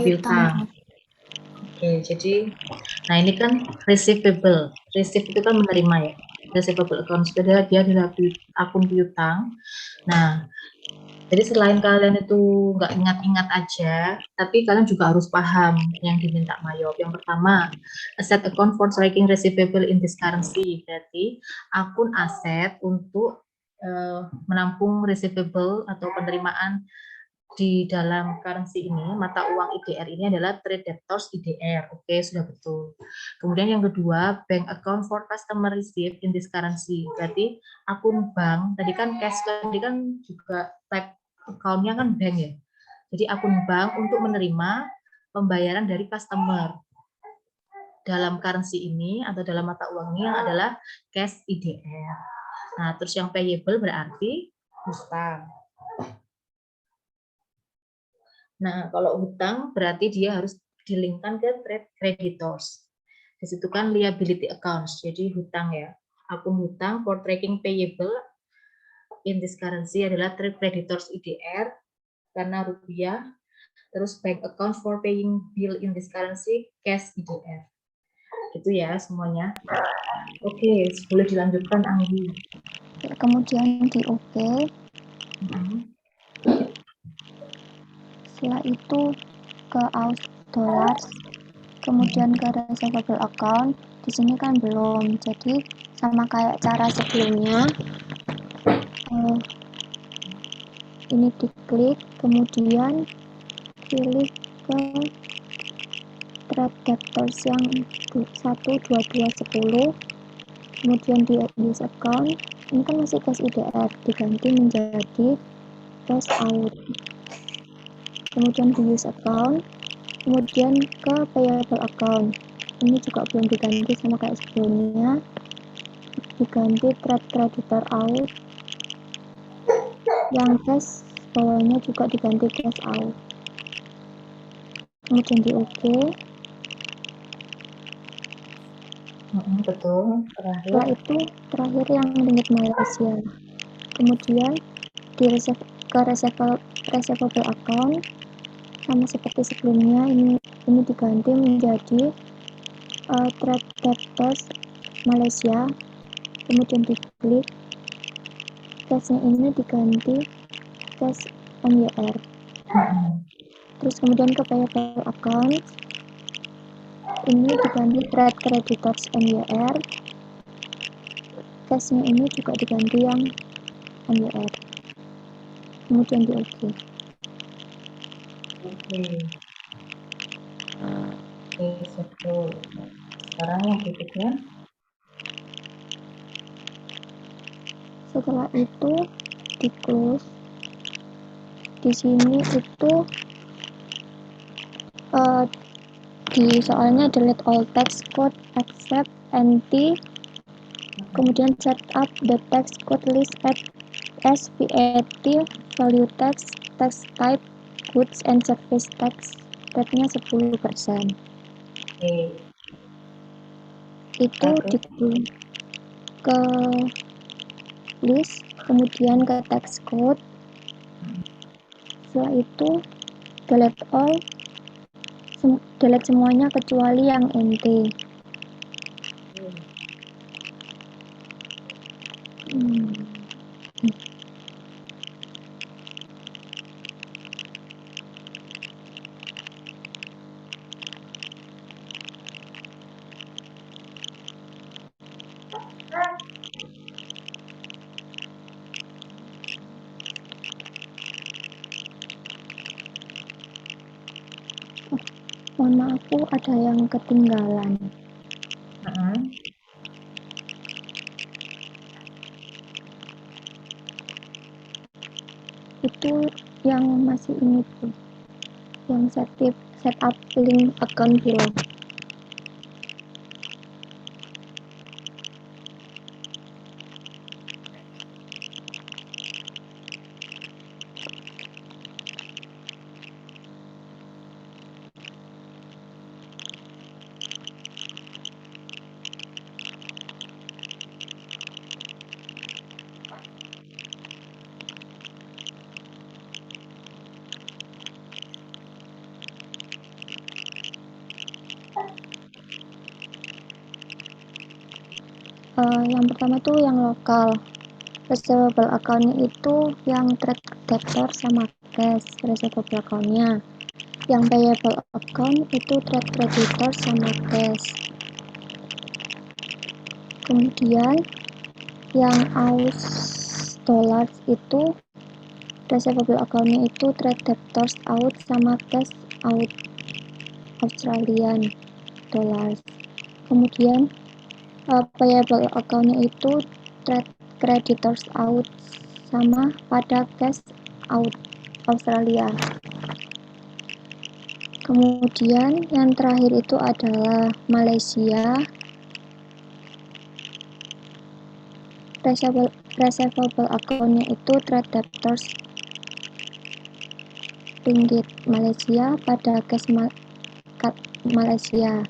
Piutang. Oke, jadi, nah ini kan receivable. Receive itu kan menerima ya. Receivable account dia adalah akun piutang. Nah, jadi selain kalian itu nggak ingat-ingat aja, tapi kalian juga harus paham yang diminta Mayop. Yang pertama, asset account for tracking receivable in this currency. Berarti akun aset untuk menampung receivable atau penerimaan di dalam currency ini, mata uang IDR ini adalah trade debtors IDR. Oke, sudah betul. Kemudian yang kedua, bank account for customer receive in this currency. Berarti akun bank, tadi kan cash, tadi kan juga type account-nya kan bank ya. Jadi akun bank untuk menerima pembayaran dari customer. Dalam currency ini atau dalam mata uang ini yang adalah cash IDR. Nah, terus yang payable berarti hutang. Nah, kalau hutang berarti dia harus dilinkkan ke trade creditors. Di situ kan liability accounts, jadi hutang ya. Akun hutang for tracking payable in this currency adalah trade creditors IDR karena rupiah. Terus bank account for paying bill in this currency cash IDR. Itu ya semuanya. Oke, boleh dilanjutkan Anggi. Kemudian di OK. Setelah itu ke AUD dollars, kemudian ke receivable account. Di sini kan belum, jadi sama kayak cara sebelumnya. Ini diklik, kemudian pilih ke trade debtors yang 12210, kemudian di use account. Ini kan masih cash IDR, diganti menjadi cash out. Kemudian di use account, kemudian ke payable account. Ini juga belum diganti sama kayak sebelumnya, diganti trade creditor out. Yang cash bawahnya juga diganti cash out. Kemudian di OK. Betul. Setelah itu terakhir yang ringgit Malaysia. Kemudian di receivable account sama seperti sebelumnya, ini diganti menjadi trade debtors Malaysia. Kemudian diklik, cashnya ini diganti cash MYR. Terus kemudian ke payable account, ini diganti trade creditors MYR. Cashnya ini juga diganti yang MYR. Kemudian di OK. Oke, betul. Sekarang yang berikutnya. Setelah itu di close. Di sini itu di soalnya delete all text code except NT, kemudian set up the text code list as VAT, value text, text type, goods and service tax, rate-nya 10%. Oke. Itu ke list, kemudian ke text code. Setelah itu delete semuanya kecuali yang NT. Mohon maaf, Bu, ada yang ketinggalan. Itu yang masih ini, Bu, yang set up link account below. Yang pertama tuh yang lokal. Receivable account-nya itu yang trade debtor sama cash, receivable account-nya. Yang payable account itu trade creditor sama cash. Kemudian yang aus dollars itu receivable account-nya itu trade debtors out sama cash out Australian dollars. Kemudian payable account-nya itu trade creditors out sama pada cash out Australia. Kemudian yang terakhir itu adalah Malaysia. Receivable account-nya itu trade debtors ringgit Malaysia pada cash Malaysia.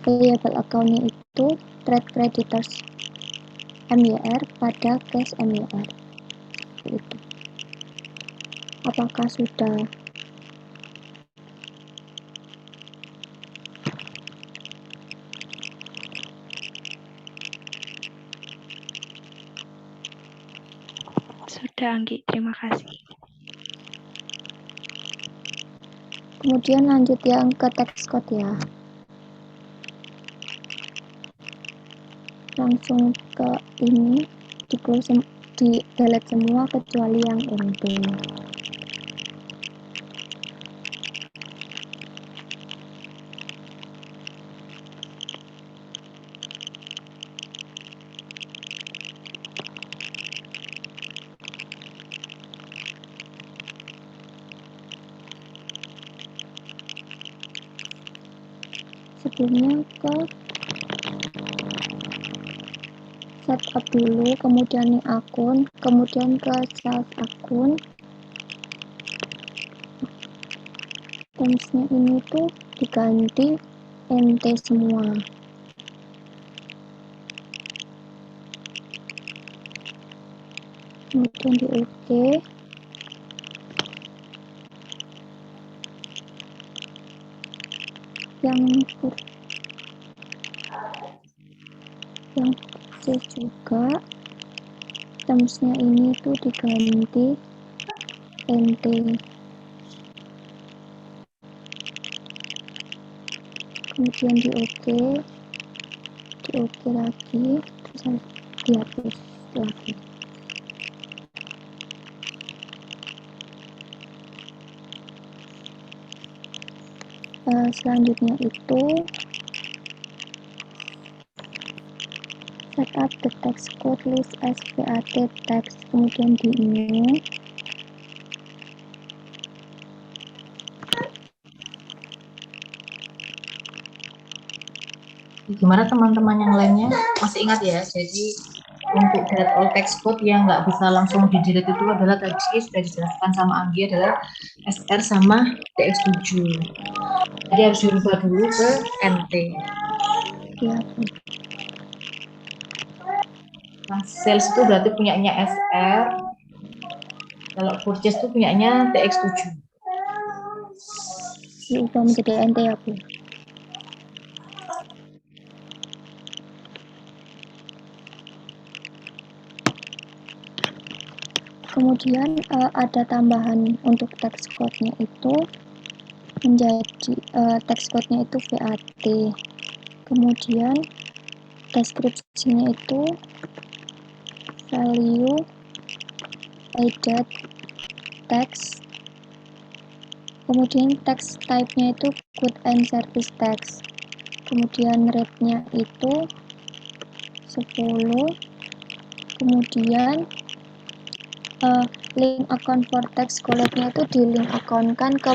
Payable account-nya itu trade creditors MYR pada cash MYR. Itu. Apakah sudah? Sudah, Anggi. Terima kasih. Kemudian lanjut yang ke text code ya. Langsung ke ini, di delete semua kecuali yang NT. Sebelumnya ke setup dulu, kemudian nih akun, kemudian ke self akun. Termsnya ini tuh diganti NT semua. Kemudian di OK. Yang C juga termsnya ini tuh diganti NT. Kemudian di OK lagi, terus dihapus lagi. Selanjutnya itu set up the text code list as VAT text, kemudian di new. Gimana teman-teman yang lainnya? Masih ingat ya? Jadi untuk delete all text code yang nggak bisa langsung di delete itu adalah tadi sudah dijelaskan sama Anggi adalah SR sama TX7. Jadi harus dirubah dulu ke NT. Iya, Bu. Nah, sales itu berarti punyanya SR. Kalau purchase itu punyanya TX7. Diubah menjadi NT ya, Bu. Kemudian ada tambahan untuk text code-nya itu menjadi text code-nya itu VAT. Kemudian deskripsinya itu value added text. Kemudian text type-nya itu good and service text. Kemudian rate-nya itu 10. Kemudian link account for text collect-nya itu di link account-kan ke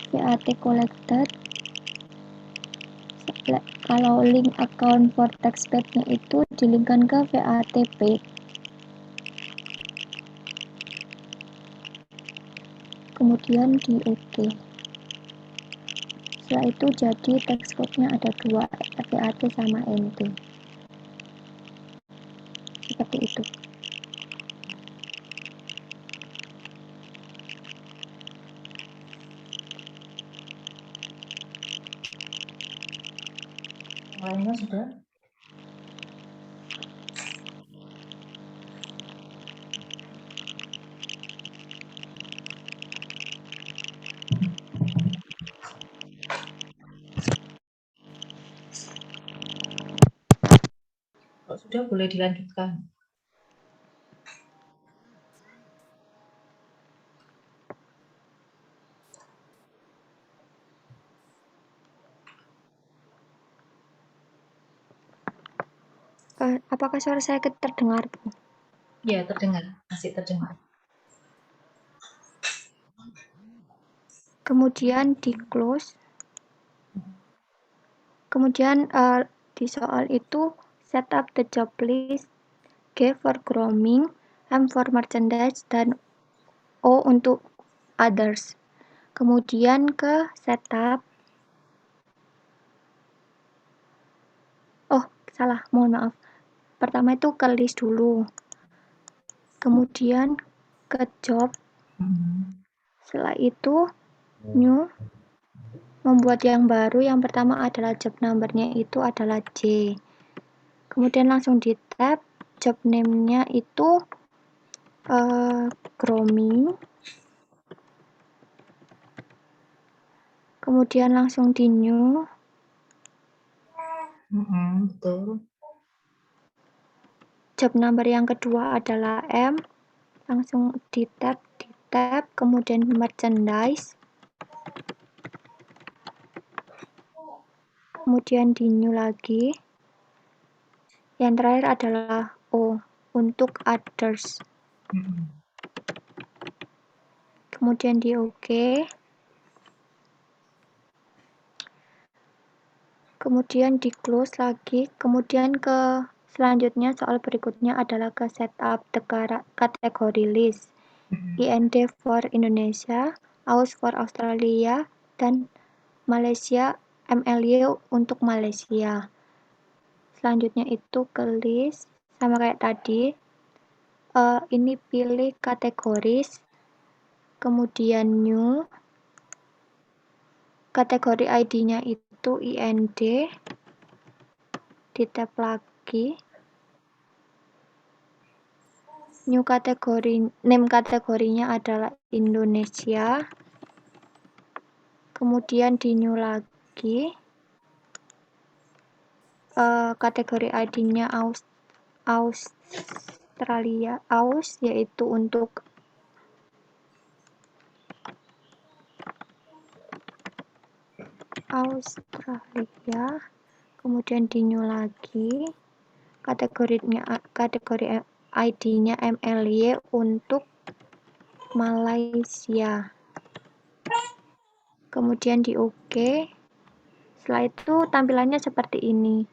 VAT collected. Kalau link account for text paid-nya itu dilinkkan ke VAT paid. Kemudian di OK. Setelah itu jadi text code-nya ada dua, VAT sama NT. Seperti itu. Lainnya sudah? Kalau sudah boleh dilanjutkan. Apakah suara saya terdengar, Bu? Ya, terdengar. Masih terdengar. Kemudian di close. Kemudian di soal itu set up the job list, G for grooming, M for merchandise, dan O untuk others. Kemudian ke setup. Oh, salah, mohon maaf. Pertama itu ke list dulu. Kemudian ke job. Setelah itu new, membuat yang baru. Yang pertama adalah job number-nya itu adalah J. Kemudian langsung di tab, job name-nya itu grooming. Kemudian langsung di new. Betul. Job number yang kedua adalah M. Langsung di tab, kemudian merchandise. Kemudian di new lagi. Yang terakhir adalah O untuk others. Kemudian di OK. Kemudian di close lagi. Kemudian ke selanjutnya soal berikutnya adalah ke setup the category list. IND for Indonesia, AUS for Australia, dan Malaysia, MLY untuk Malaysia. Selanjutnya itu ke list, sama kayak tadi. Ini pilih kategoris, kemudian new, kategori ID-nya itu IND, di tab lagi, new kategori, name kategorinya adalah Indonesia, kemudian di new lagi, kategori ID-nya Australia, AUS, yaitu untuk Australia. Kemudian di new lagi, kategori ID-nya MLY untuk Malaysia. kemudian di OK. Setelah itu tampilannya seperti ini.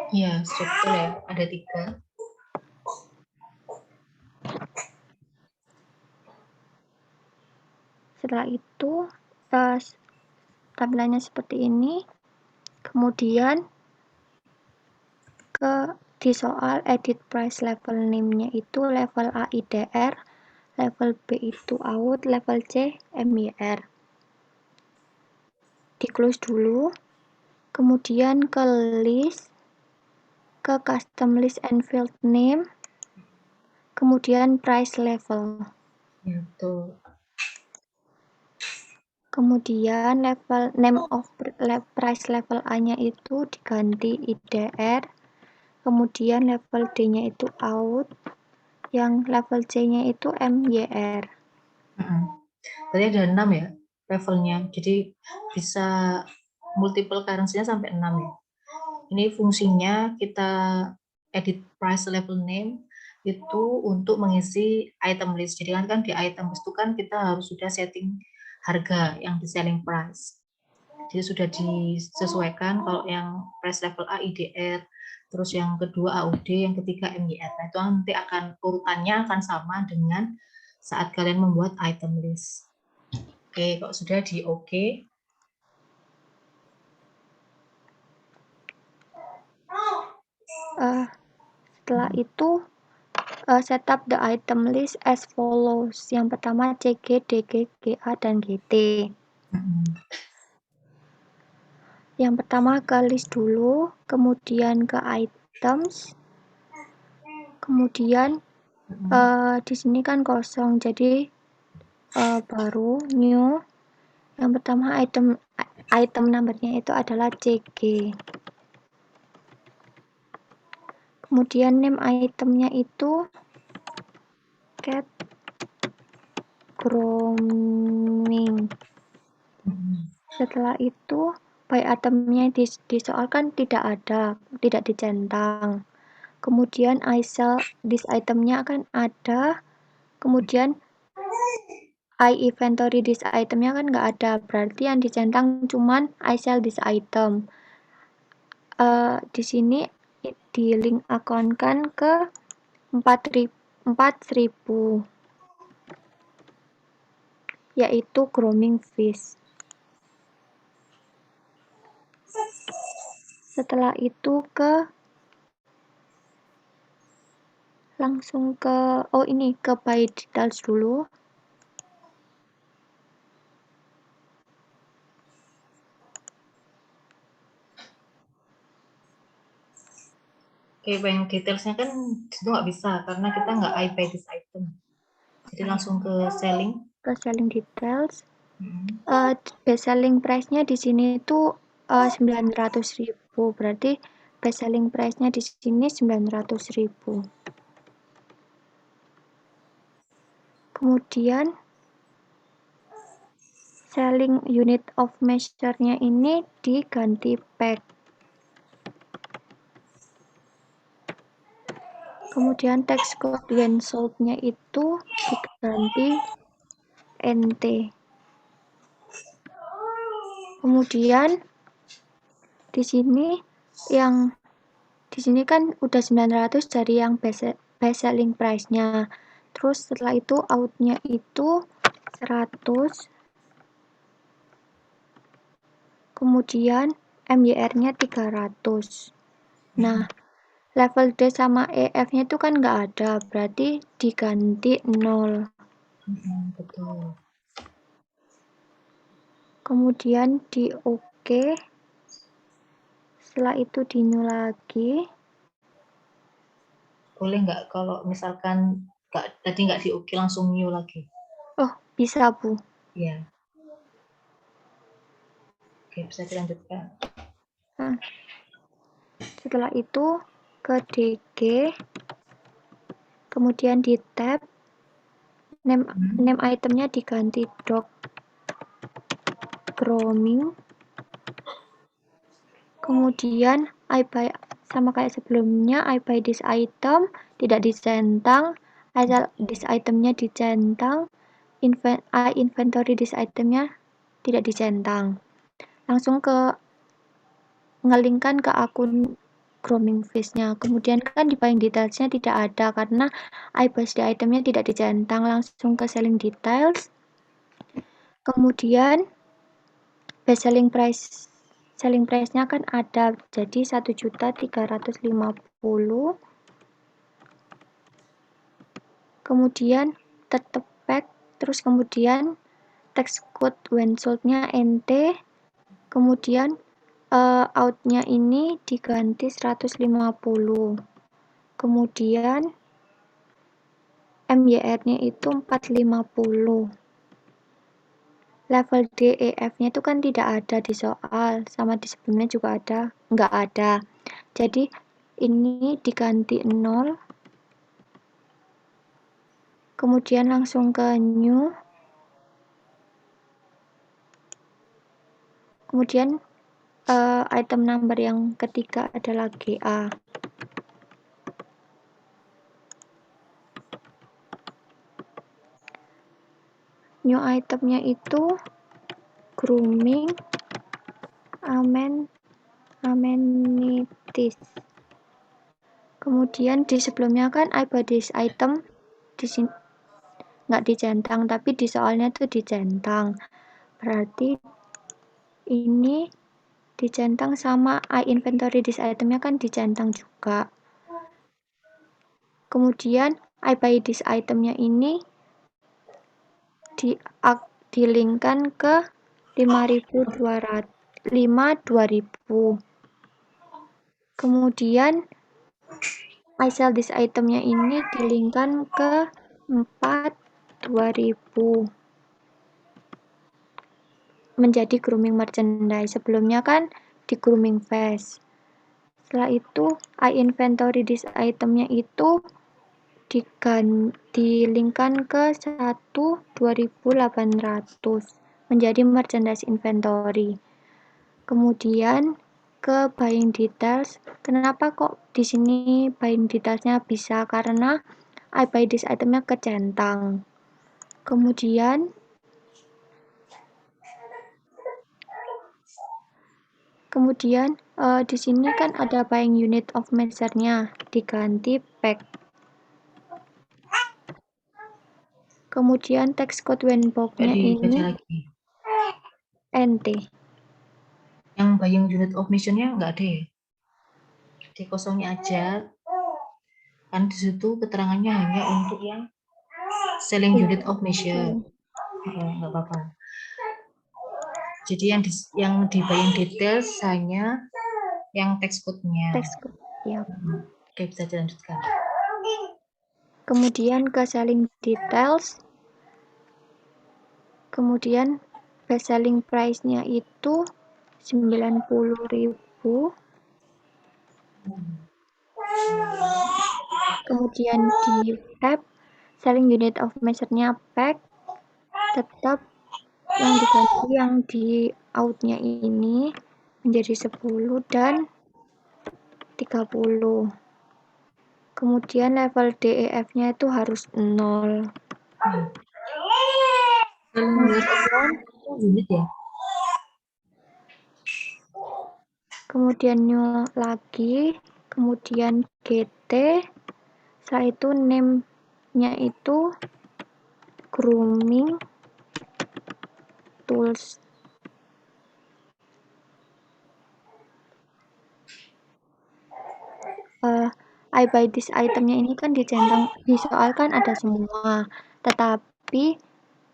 Iya, sudah betul ya. Ada 3. Setelah itu tampilannya seperti ini. Kemudian di soal edit price level name-nya itu level A IDR, level B itu out, level C MYR. Di close dulu, kemudian ke list, ke custom list and field name, kemudian price level. Ya, betul. Kemudian level name of price level A-nya itu diganti IDR, kemudian level D-nya itu out, yang level C-nya itu MYR. Berarti ada 6 ya levelnya, jadi bisa multiple currency-nya sampai 6 ya. Ini fungsinya kita edit price level name itu untuk mengisi item list. Jadi kan di item list itu kan kita harus sudah setting harga yang di selling price. Jadi sudah disesuaikan kalau yang price level A IDR, terus yang kedua AUD, yang ketiga MYR. Nah, itu nanti akan urutannya akan sama dengan saat kalian membuat item list. Oke, kalau sudah di OK. Setelah itu setup the item list as follows. Yang pertama CG, DG, GA, dan GT. Yang pertama ke list dulu, kemudian ke items, kemudian di sini kan kosong, jadi baru new. Yang pertama item numbernya itu adalah CG. Kemudian name itemnya itu cat grooming. Setelah itu by itemnya di soal kan tidak ada, tidak dicentang. Kemudian I sell this itemnya kan ada. Kemudian I inventory this itemnya kan nggak ada, berarti yang dicentang cuman I sell this item. Di sini di link account kan ke 4.000, yaitu grooming fish. Setelah itu langsung ke ke buy details dulu. Oke, yang detailsnya kan itu nggak bisa karena kita nggak I buy this item. Jadi langsung ke selling. Ke selling details. Best selling price-nya di sini itu 900.000. Berarti best selling price-nya di sini 900.000. Kemudian selling unit of measure-nya ini diganti pack. Kemudian text code when sold-nya itu diganti NT. Kemudian di sini kan udah 900 dari yang best selling price-nya. Terus setelah itu out-nya itu 100. Kemudian MYR-nya 300. Nah, level D sama EF-nya itu kan nggak ada, berarti diganti 0. Betul. Kemudian di OK. Setelah itu di new lagi. Boleh nggak kalau misalkan tadi nggak di OK langsung new lagi? Oh, bisa, Bu. Iya. Oke, bisa dilanjutkan. Setelah itu ke DG, kemudian di tab, name itemnya diganti doc. grooming. Kemudian I buy, sama kayak sebelumnya, I buy this item, tidak dicentang. I sell this itemnya dicentang. I inventory this itemnya tidak dicentang. Langsung ke ngelingkan ke akun grooming phase-nya. Kemudian kan di buying details-nya tidak ada karena I buy the itemnya tidak dicentang. Langsung ke selling details. Kemudian best selling price-nya kan ada, jadi 1.350.000. Kemudian tetap pack, terus kemudian text code when sold-nya NT, kemudian out-nya ini diganti 150. Kemudian MYR-nya itu 450. Level DEF-nya itu kan tidak ada di soal, sama di sebelumnya juga nggak ada. Jadi ini diganti 0. Kemudian langsung ke new. Kemudian item number yang ketiga adalah GA. New itemnya itu grooming amenities. Kemudian di sebelumnya kan I buy this item, di sini nggak dicentang, tapi di soalnya tuh dicentang. Berarti ini dicentang, sama I inventory this itemnya kan dicentang juga. Kemudian I buy this itemnya ini dilingkan ke 5.200. Kemudian I sell this itemnya ini dilingkan ke 4.2000 menjadi grooming merchandise. Sebelumnya kan di grooming phase. Setelah itu I inventory this itemnya itu dilingkan ke 1.2800 menjadi merchandise inventory. Kemudian ke buying details. Kenapa kok di sini buying detailsnya bisa? Karena I buy this itemnya kecentang. Kemudian di sini kan ada buying unit of measure-nya diganti pack. Kemudian text code when box-nya ini NT. Yang buying unit of measure-nya nggak ada ya? Di kosongnya aja. Kan di situ keterangannya hanya untuk yang selling unit of measure. Nggak apa-apa. Jadi yang di buying details hanya yang text code-nya. Text code, ya. Oke, bisa dilanjutkan. Kemudian ke selling details. Kemudian best selling price-nya itu 90.000. Kemudian di tab selling unit of measure-nya pack, tetap yang diganti yang di out-nya ini menjadi 10 dan 30. Kemudian level DEF-nya itu harus 0. Kemudian new lagi, kemudian GT, setelah itu name-nya itu grooming tools. I buy this itemnya ini kan dicentang, di soal kan ada semua, tetapi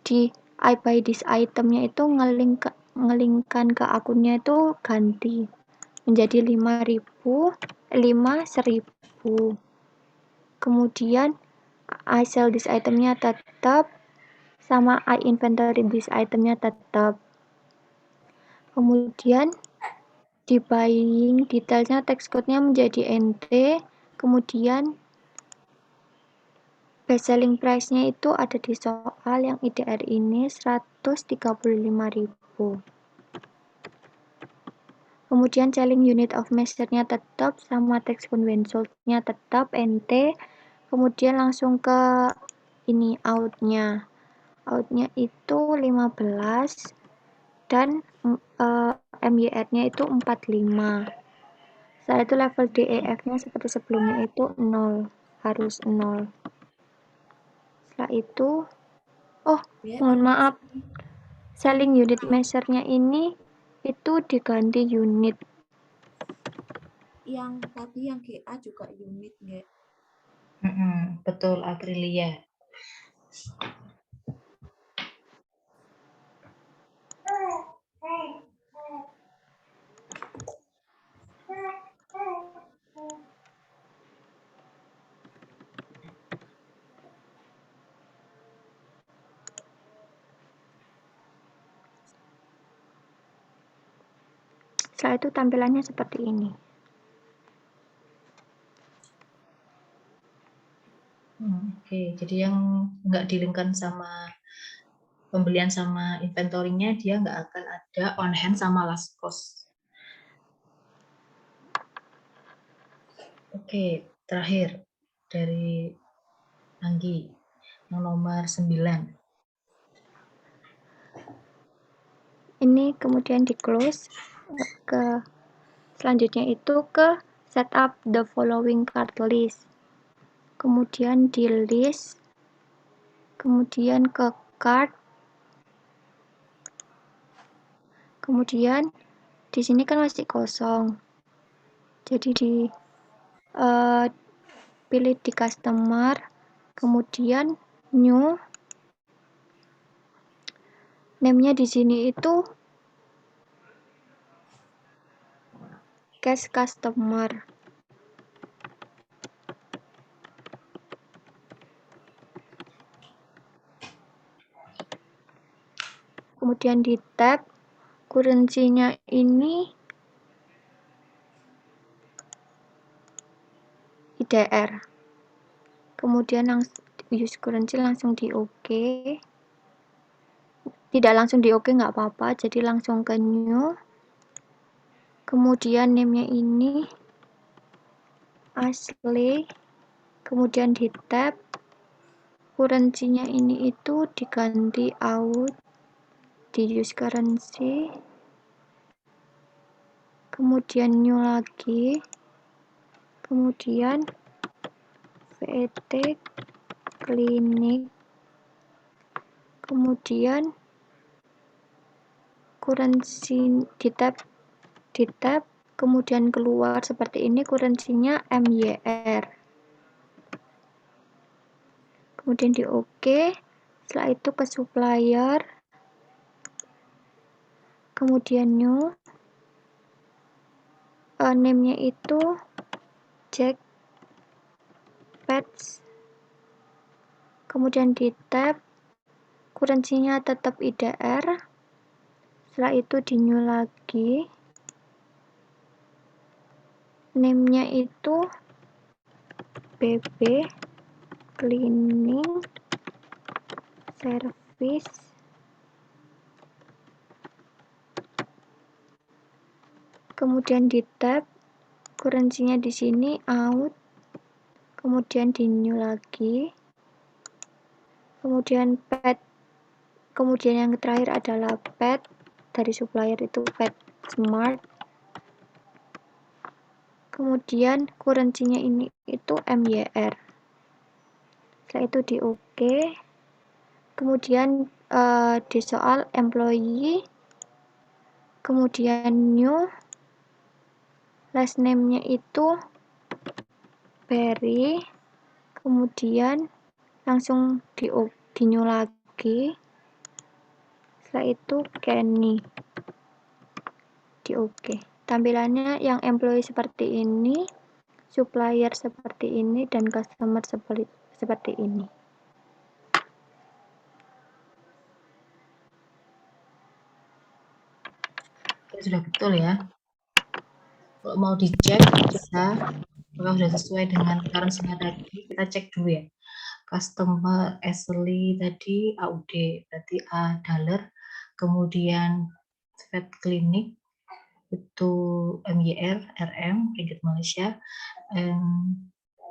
di I buy this itemnya itu ngelingkan ke akunnya itu ganti menjadi 1.000. Kemudian I sell this itemnya tetap, sama I inventory this itemnya tetap. Kemudian di buying detailsnya text code-nya menjadi NT. Kemudian best selling price-nya itu ada di soal yang IDR ini 135.000. Kemudian selling unit of measure-nya tetap, sama tax convention-nya tetap, NT. Kemudian langsung ke ini out-nya. Out-nya itu 15 dan MYR-nya itu 45. Setelah itu level DEF-nya seperti sebelumnya itu 0, harus 0. Setelah itu, mohon maaf, selling unit measure-nya ini itu diganti unit. Yang tadi yang GA juga unit nggak? Betul, Aprilia. Setelah itu tampilannya seperti ini. Oke, jadi yang nggak dilingkan sama pembelian sama inventory-nya, dia nggak akan ada on hand sama last cost. Oke, terakhir dari Anggi, yang nomor 9. Ini kemudian di close, ke selanjutnya itu ke setup the following card list. Kemudian di list, kemudian ke card, kemudian di sini kan masih kosong, jadi pilih di customer, kemudian new, name-nya di sini itu cash customer. Kemudian di tab, currency-nya ini IDR. Kemudian use currency langsung di OK. Tidak langsung di OK nggak apa-apa, jadi langsung ke new. Kemudian name-nya ini asli. Kemudian di tab, currency-nya ini itu diganti out, di use currency. Kemudian new lagi. Kemudian VET klinik. Kemudian currency di tab, kemudian keluar seperti ini, currency-nya MYR. Kemudian di OK. Setelah itu ke supplier. Kemudian new. Name-nya itu Jack Pets. Kemudian di tab, currency-nya tetap IDR. Setelah itu di new lagi. Name-nya itu BB Cleaning Service. Kemudian di tab, currency-nya di sini out. Kemudian di new lagi. Kemudian pet. Kemudian yang terakhir adalah pet. Dari supplier itu pet smart. Kemudian currency-nya ini itu MYR. Setelah itu di OK. Kemudian di soal employee. Kemudian new. Last name-nya itu Perry. Kemudian langsung di new lagi. Setelah itu Kenny. Di OK. Tampilannya yang employee seperti ini, supplier seperti ini, dan customer seperti ini. Sudah betul ya. Kalau mau dicek bisa, apakah sudah sesuai dengan currency-nya tadi, kita cek dulu ya. Customer asli tadi AUD, berarti A dollar. Kemudian vet clinic itu itu MYR, RM, ringgit Malaysia,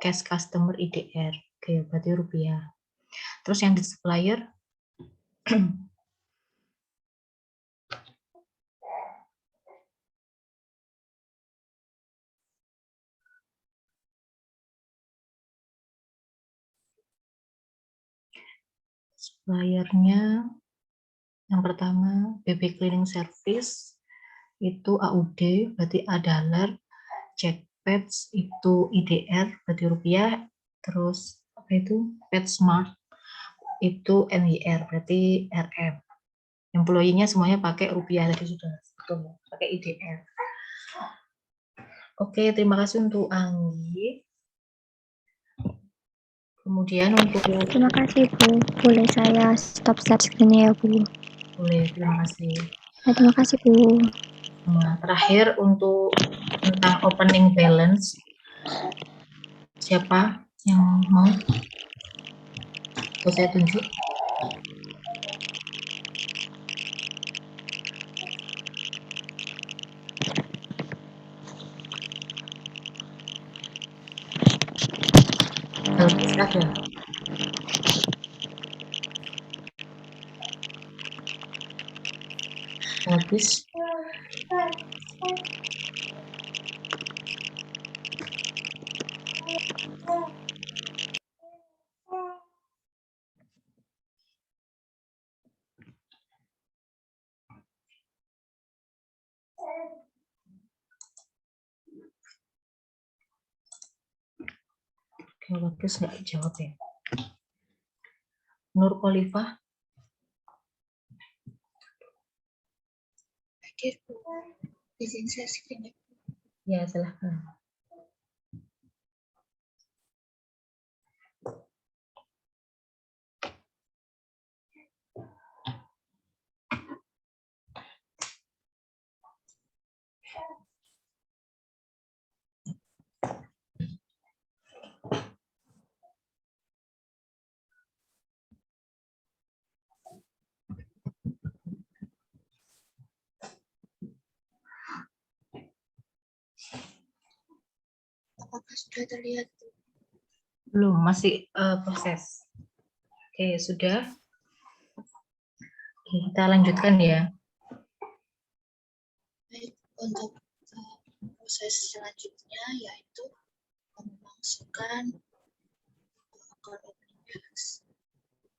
cash customer IDR. Oke, berarti rupiah. Terus yang di supplier, suppliernya yang pertama BB Cleaning Service itu AUD, berarti A$, Jackpets itu IDR, berarti rupiah, terus apa itu PetSmart itu MYR, berarti RM. Employee-nya semuanya pakai rupiah tadi sudah betul, pakai IDR. Oke, terima kasih untuk Anggi. Kemudian untuk Terima kasih Bu. Boleh saya stop share screen-nya ya Bu? boleh, terima kasih. Ya, terima kasih Bu. Nah, terakhir untuk tentang opening balance, siapa yang mau? Atau saya tunjuk? Kalau bisa ya. Habis. Oke, bagus nggak dijawab ya. Nur Khalifah. Hadir Bu. Izin share screen ya. Ya, silahkan. Apakah sudah terlihat? Belum, masih proses. Oke, sudah. Oke, kita lanjutkan ya. Baik, untuk proses selanjutnya yaitu memasukkan account opening balance.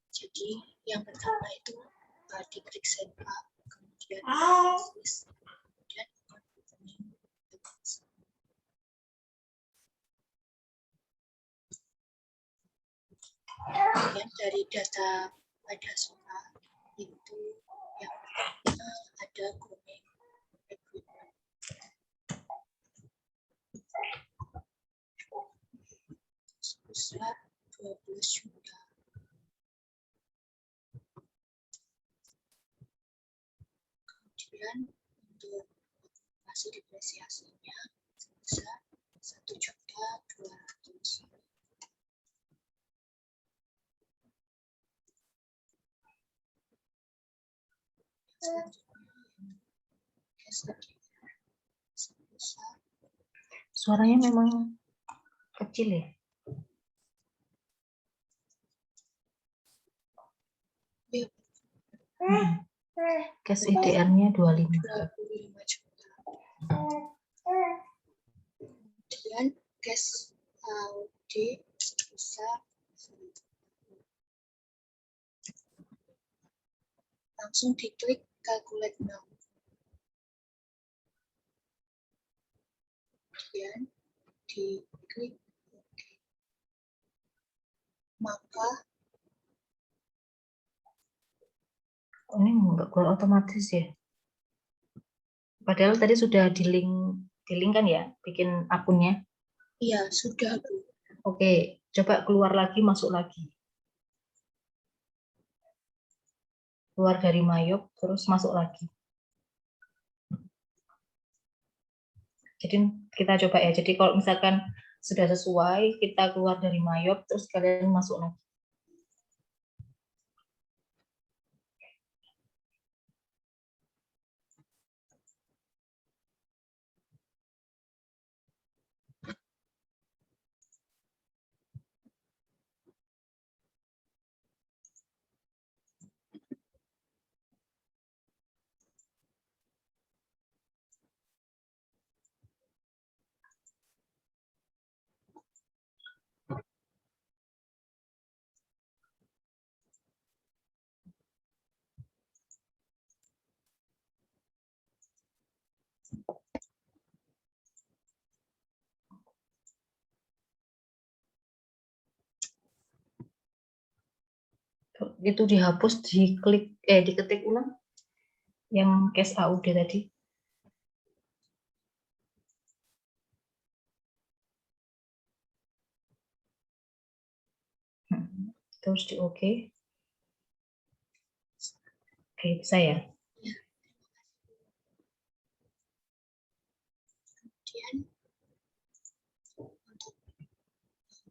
Jadi yang pertama itu diklik set up, kemudian list, kemudian account opening balance. Kemudian dari data pada zona itu yang pertama ada grooming equipment. Sebesar 12 juta. Kemudian untuk hasil depresiasinya sebesar 1.200.000. Suaranya memang kecil ya. Cash IDR-nya 25 juta. Kemudian cash AUD sebesar langsung diklik calculate now. Kemudian diklik OK. Maka ini enggak keluar otomatis ya. Padahal tadi sudah di link kan ya, bikin akunnya. Iya, sudah Bu. Oke, coba keluar lagi, masuk lagi. Keluar dari Mayop, terus masuk lagi. Jadi kita coba ya. Jadi kalau misalkan sudah sesuai, kita keluar dari Mayop, terus kalian masuk lagi. Itu dihapus, diketik ulang yang case AUD tadi. Terus di OK. Oke, bisa ya? Kemudian untuk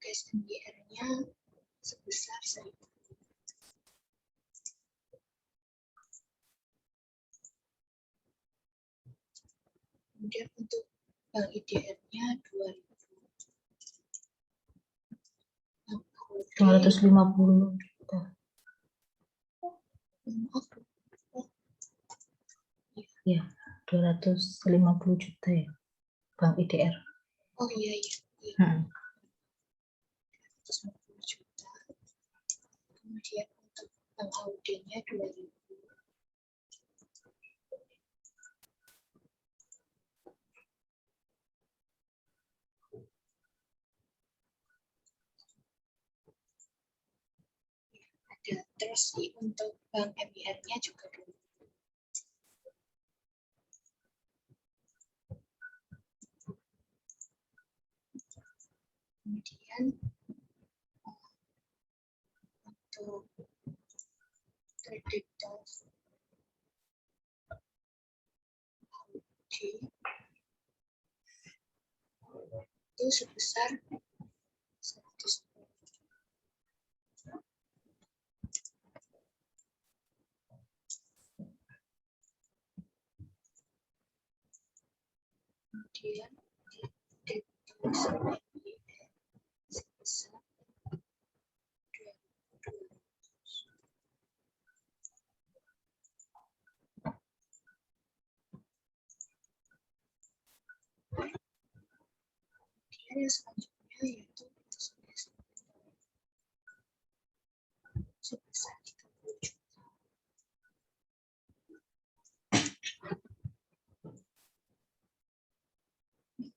case MDR-nya sebesar 1.000. Kemudian untuk bank IDR-nya 250 juta. Ya, 250 juta ya, bank IDR. Oh iya. 250 juta. Kemudian untuk bank AUD-nya 2.000. Terus untuk bank MIR-nya juga 2.000. Kemudian untuk kreditors AUD itu sebesar 100. Kemudian kreditors MIR sebesar 200. Kemudian yang selanjutnya yaitu sebesar 30 juta.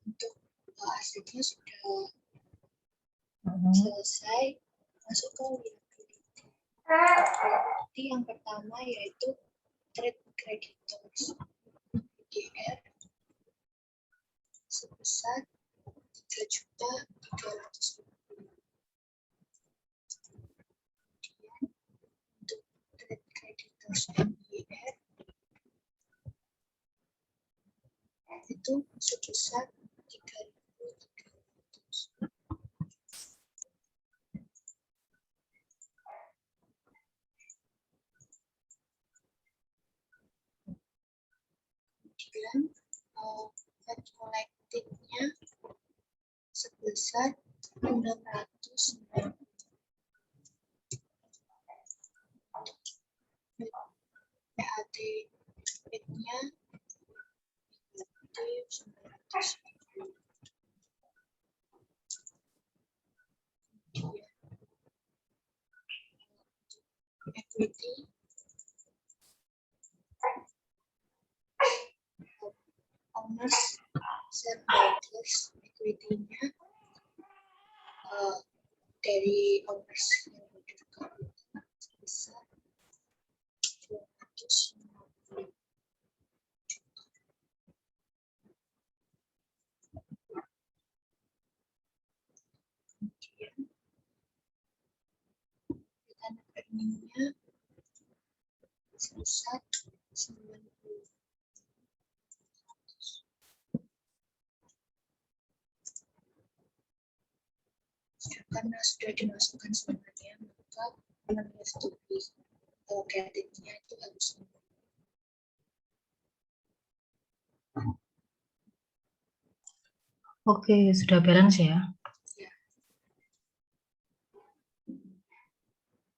Untuk asetnya sudah selesai masuk ke liability. Liability yang pertama yaitu trade creditors IDR sebesar 3.350.000. Kemudian untuk trade creditors MIR itu sebesar 3.300. Kemudian Fed collected-nya sebesar 690. PAT rate-nya negatif 910. Kemudian equity owners shareholders equity-nya dari owners yang berdiri sebesar 250. Kemudian return earning-nya sebesar 90. Karena sudah dimasukkan semuanya, maka non-restobi allocated-nya itu harus Oke, sudah balance ya.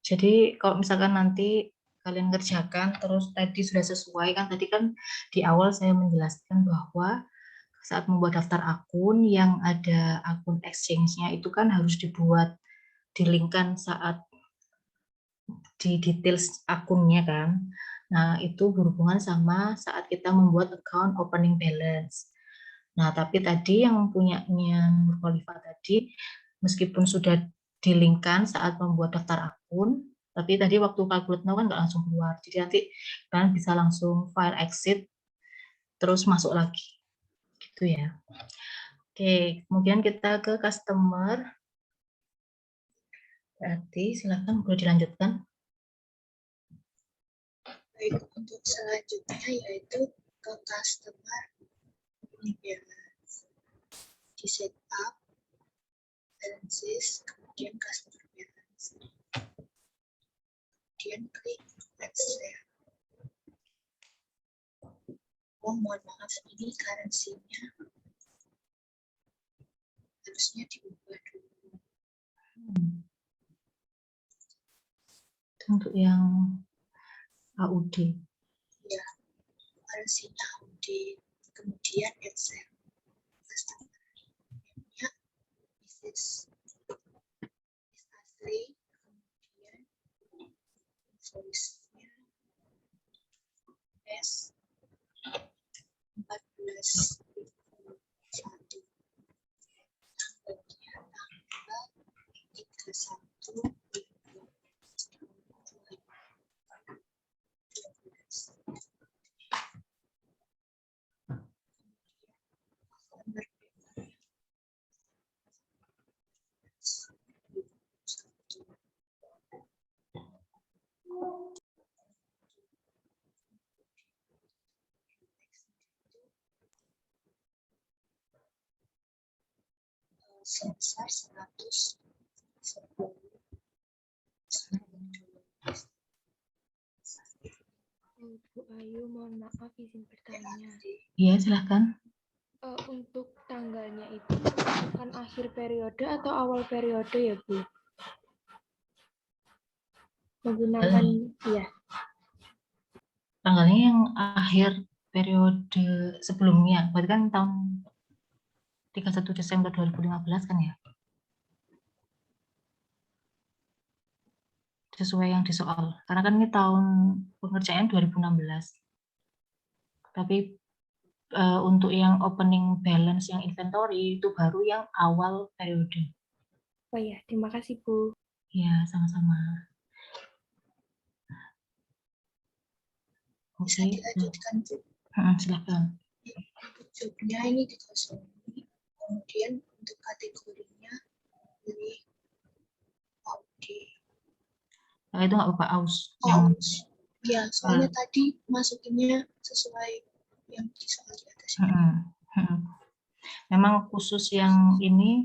Jadi kalau misalkan nanti kalian ngerjakan terus tadi sudah sesuai kan, tadi kan di awal saya menjelaskan bahwa saat membuat daftar akun yang ada akun exchange-nya itu kan harus dibuat di-link-kan saat di details akunnya kan. Nah, itu berhubungan sama saat kita membuat account opening balance. Nah, tapi tadi yang punyanya Nurkhalifa tadi, meskipun sudah di-link-kan saat membuat daftar akun, Tapi tadi waktu calculate now kan nggak langsung keluar. Jadi nanti kalian bisa langsung file exit, terus masuk lagi. Gitu ya. Oke, kemudian kita ke customer. Berarti silakan boleh dilanjutkan. Baik, untuk selanjutnya yaitu ke customer balance. Di setup, balances, kemudian customer balance. Kemudian klik Excel. Oh, mohon maaf, ini currency-nya harusnya diubah dulu. Untuk yang AUD. Ya, currency-nya AUD. Kemudian Excel. Customer name-nya is asli. Kemudian invoice-nya S 14 1. Tanggalnya tanggal 31 sebesar 110. Bu Ayu, mohon maaf izin bertanya. Iya, silahkan. Untuk tanggalnya itu akan akhir periode atau awal periode ya, Bu? Menggunakan, ya. Tanggalnya yang akhir periode sebelumnya, berarti kan tahun 31 Desember 2015 kan ya? Sesuai yang di soal. Karena kan ini tahun pengerjaan 2016. Tapi untuk yang opening balance, yang inventory, itu baru yang awal periode. Oh ya, terima kasih, Bu. Ya, sama-sama. Bisa dilanjutkan, Bu. Silakan. Untuk jobnya ini dikosongi. Kemudian untuk kategorinya pilih AUD. Nah, itu nggak apa-apa, aus. Aus. Ya, soalnya tadi masukinnya sesuai yang di soal di atas. Memang khusus yang ini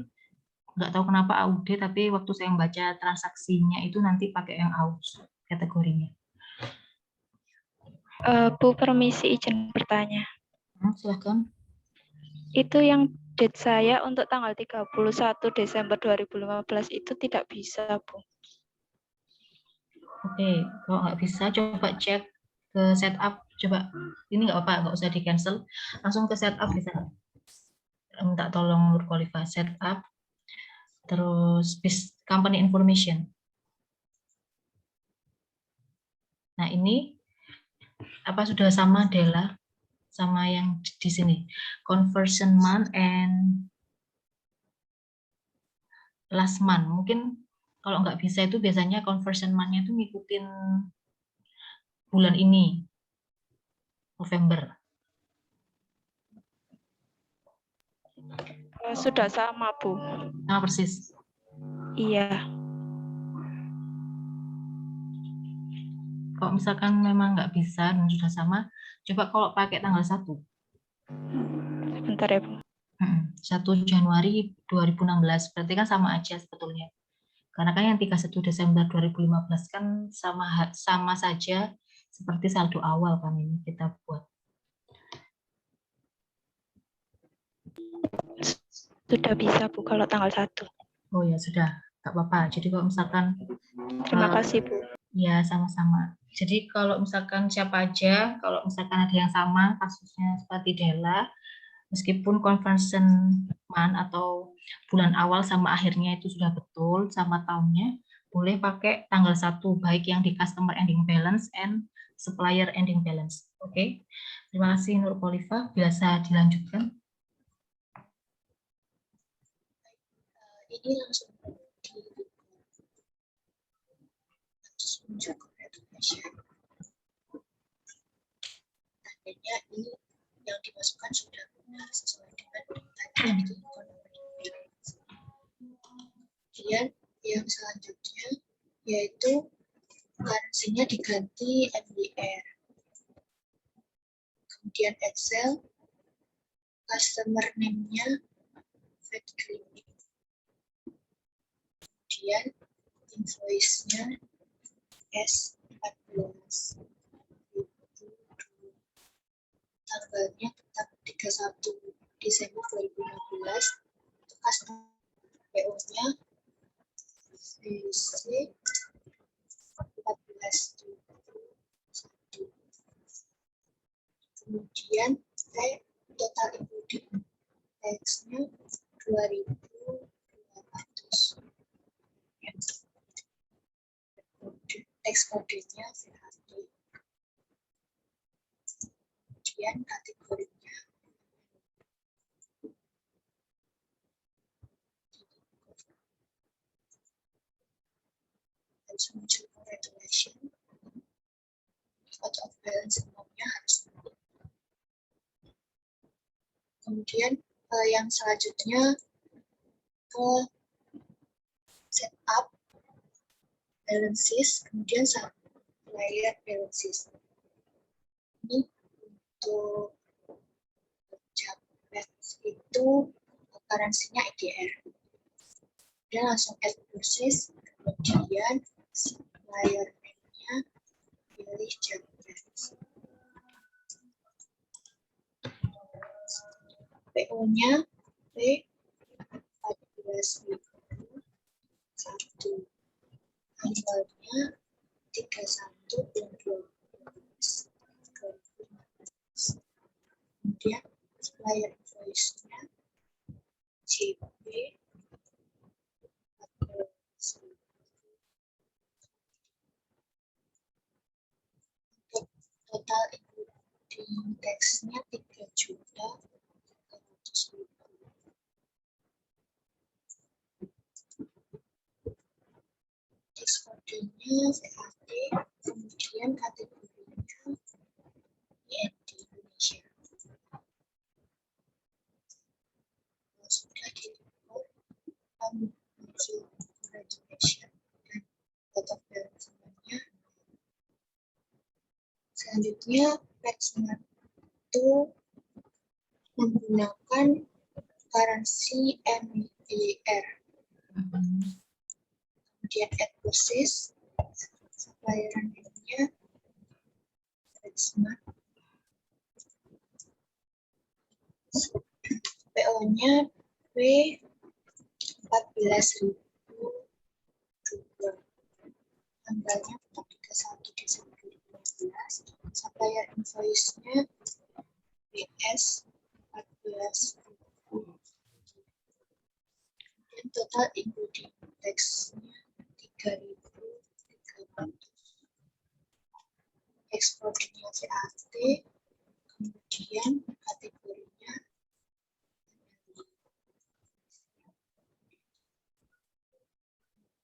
nggak tahu kenapa AUD, tapi waktu saya membaca transaksinya itu nanti pakai yang aus kategorinya. Bu, permisi izin bertanya. Silakan. Itu yang date saya untuk tanggal 31 Desember 2015 itu tidak bisa, Bu. Oke, kalau nggak bisa coba cek ke setup. Coba, ini nggak apa-apa, nggak usah di cancel. Langsung ke setup bisa. Minta tolong Nur Qualify setup. Terus company information. Nah ini apa sudah sama Dela sama yang di sini, conversion month and last month. Mungkin kalau nggak bisa itu biasanya conversion month-nya itu ngikutin bulan ini, November. Sudah sama, Bu. Sama persis. Iya. Kalau misalkan memang nggak bisa dan sudah sama, coba kalau pakai tanggal 1. Sebentar ya, Bu. 1 Januari 2016, berarti kan sama aja sebetulnya. Karena kan yang 31 Desember 2015 kan sama saja seperti saldo awal kan ini kita buat. Sudah bisa, Bu, kalau tanggal 1. Oh ya, sudah. Nggak apa-apa. Jadi kalau misalkan... Terima kasih, Bu. Ya, sama-sama. Jadi kalau misalkan siapa aja, kalau misalkan ada yang sama kasusnya seperti Dela, meskipun conversion month atau bulan awal sama akhirnya itu sudah betul sama tahunnya, boleh pakai tanggal 1, baik yang di customer ending balance and supplier ending balance. Oke. Terima kasih Nur Qualify. Biasa dilanjutkan. Ini langsung di muncul congratulation. Tandanya ini yang dimasukkan sudah benar sesuai dengan tadi kemudian yang selanjutnya yaitu currency-nya diganti MDR. Kemudian Excel, customer name-nya Fat Creamy. Kemudian invoice-nya S14. Tanggalnya tetap 31 Desember 2015. Customer PO-nya VC 14.1. Kemudian total including tax-nya 2.200. Tax code-nya VHT. Kemudian kategorinya harus muncul congratulation. Out of balance amount-nya harus naik. Kemudian yang selanjutnya setup balances, kemudian supplier balances. Ini untuk Japet itu currency-nya EDR. Dia langsung add process, kemudian supplier name-nya pilih Japet. PO-nya P14.1. Tanggalnya 31/12/2015. Kemudian supplier invoice-nya JP 14. Untuk total including tax-nya 3.300.000. Ekspornya VHT, kemudian kategorinya IND Indonesia. Sudah di-import muncul congratulation dan out of balance semuanya. Selanjutnya tax-nya itu menggunakan currency MDR. Kemudian add process, supplier name-nya Smart, PO-nya P14.002. Tanggalnya 31 Desember 2015. Supplier invoice-nya BS 14.000. Dan total including tax-nya 3.300. Ekspornya VAT, kemudian kategorinya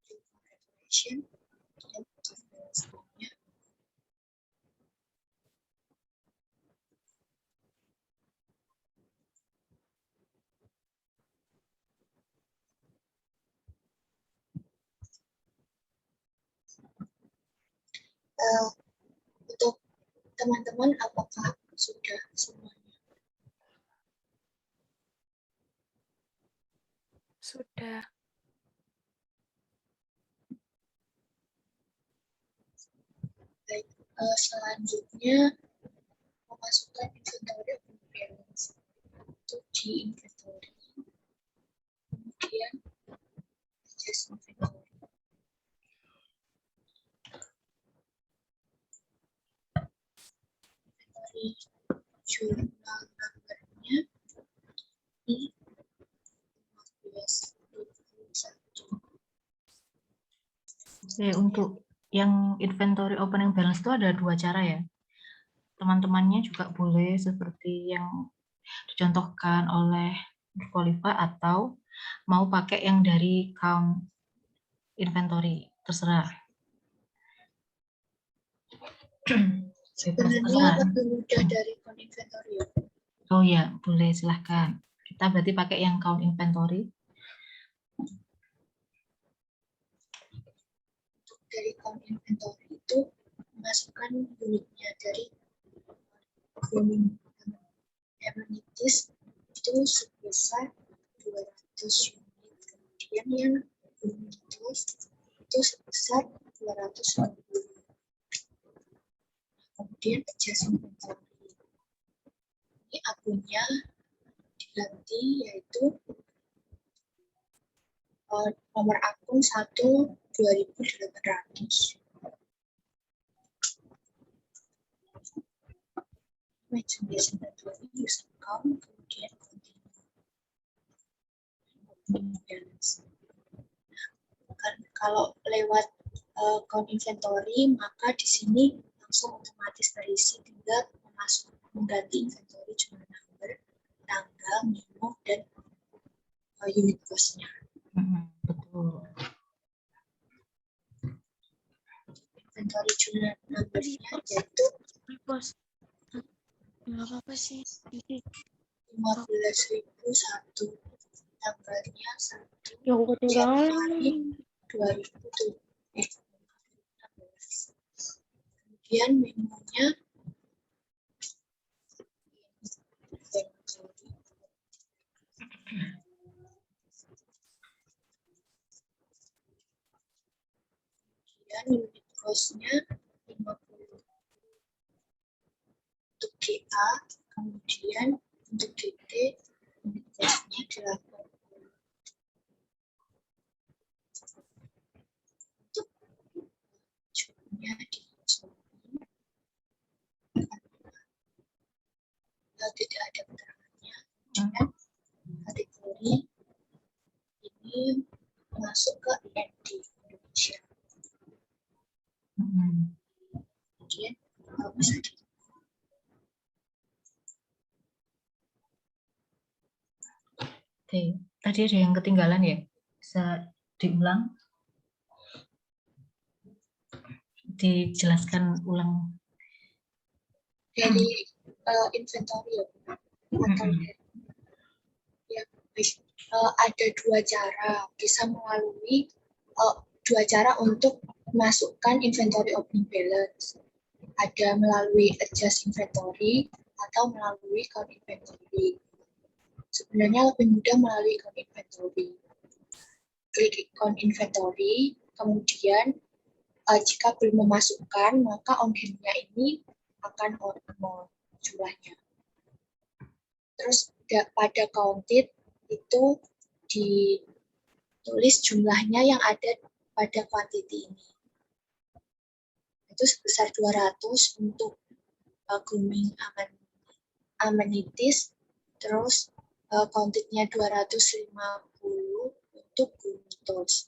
congratulation dan selanjutnya. Untuk teman-teman, apakah sudah semuanya? Sudah. Baik, selanjutnya memasukkan inventory of balance itu di inventory. Kemudian adjust inventory. Jurnal number-nya di 15.21. Oke, untuk yang inventory opening balance itu ada dua cara ya. Teman-temannya juga boleh seperti yang dicontohkan oleh Qualifa atau mau pakai yang dari count inventory, terserah. Sebenarnya lebih mudah dari count inventory. Oh ya, boleh, silahkan. Kita berarti pakai yang count inventory. Dari count inventory itu masukkan unitnya dari grooming amenities itu sebesar 200 unit. Kemudian yang grooming tools itu sebesar 250. Kemudian adjust inventory. Ini akunnya diganti yaitu nomor akun 1/2800. Merchandise inventory use account, kemudian continue balance. Karena kalau lewat count inventory maka di sini langsung otomatis terisi, tinggal mengganti inventory jumlah number, tanggal, memo, dan unit cost-nya. Betul. Inventory jumlah number-nya yaitu apa sih? 15.001, tanggalnya 1 Yang ketinggalan. Januari 2007. Kemudian memonya kemudian unit cost-nya 50 untuk GA, kemudian untuk GT unit cost-nya 80. Untuk jualnya di tidak ada keterangannya. Kemudian kategori ini masuk ke IND Indonesia. Kemudian bisa di Oke, tadi ada yang ketinggalan ya? Bisa diulang? Dijelaskan ulang. dari inventory ya, atau ya, ada dua cara, bisa melalui dua cara untuk masukkan inventory opening balance. Ada melalui adjust inventory atau melalui count inventory. Sebenarnya lebih mudah melalui count inventory. Klik count inventory, kemudian jika belum memasukkan, maka on hand-nya ini akan nol jumlahnya. Terus pada counted itu ditulis jumlahnya yang ada pada quantity ini. Itu sebesar 200 untuk grooming amenities, terus counted-nya 250 untuk grooming tools.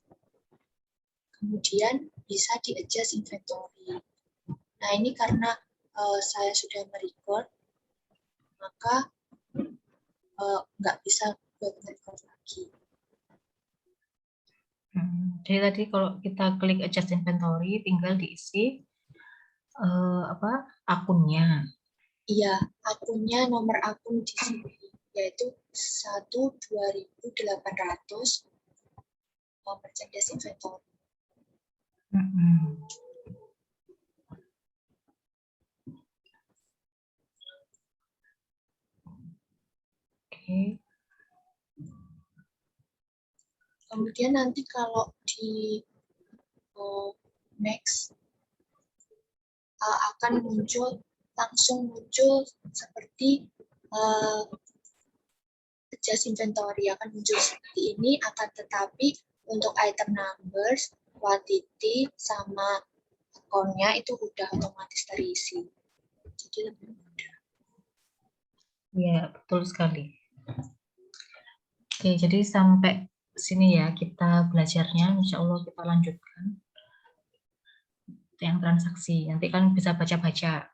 Kemudian bisa di-adjust inventory. Nah, ini karena saya sudah merecord, maka nggak bisa buat merecord lagi. Jadi tadi kalau kita klik adjust inventory, tinggal diisi akunnya. Iya, akunnya, nomor akun di sini, yaitu 1/2800 merchandise inventory. Kemudian nanti kalau di next akan langsung muncul seperti adjust inventory, akan muncul seperti ini, akan tetapi untuk item numbers, quantity, sama akunnya itu udah otomatis terisi. Jadi lebih mudah. Ya, betul sekali. Oke, jadi sampai sini ya kita belajarnya. Insya Allah kita lanjutkan yang transaksi. Nanti kan bisa baca-baca.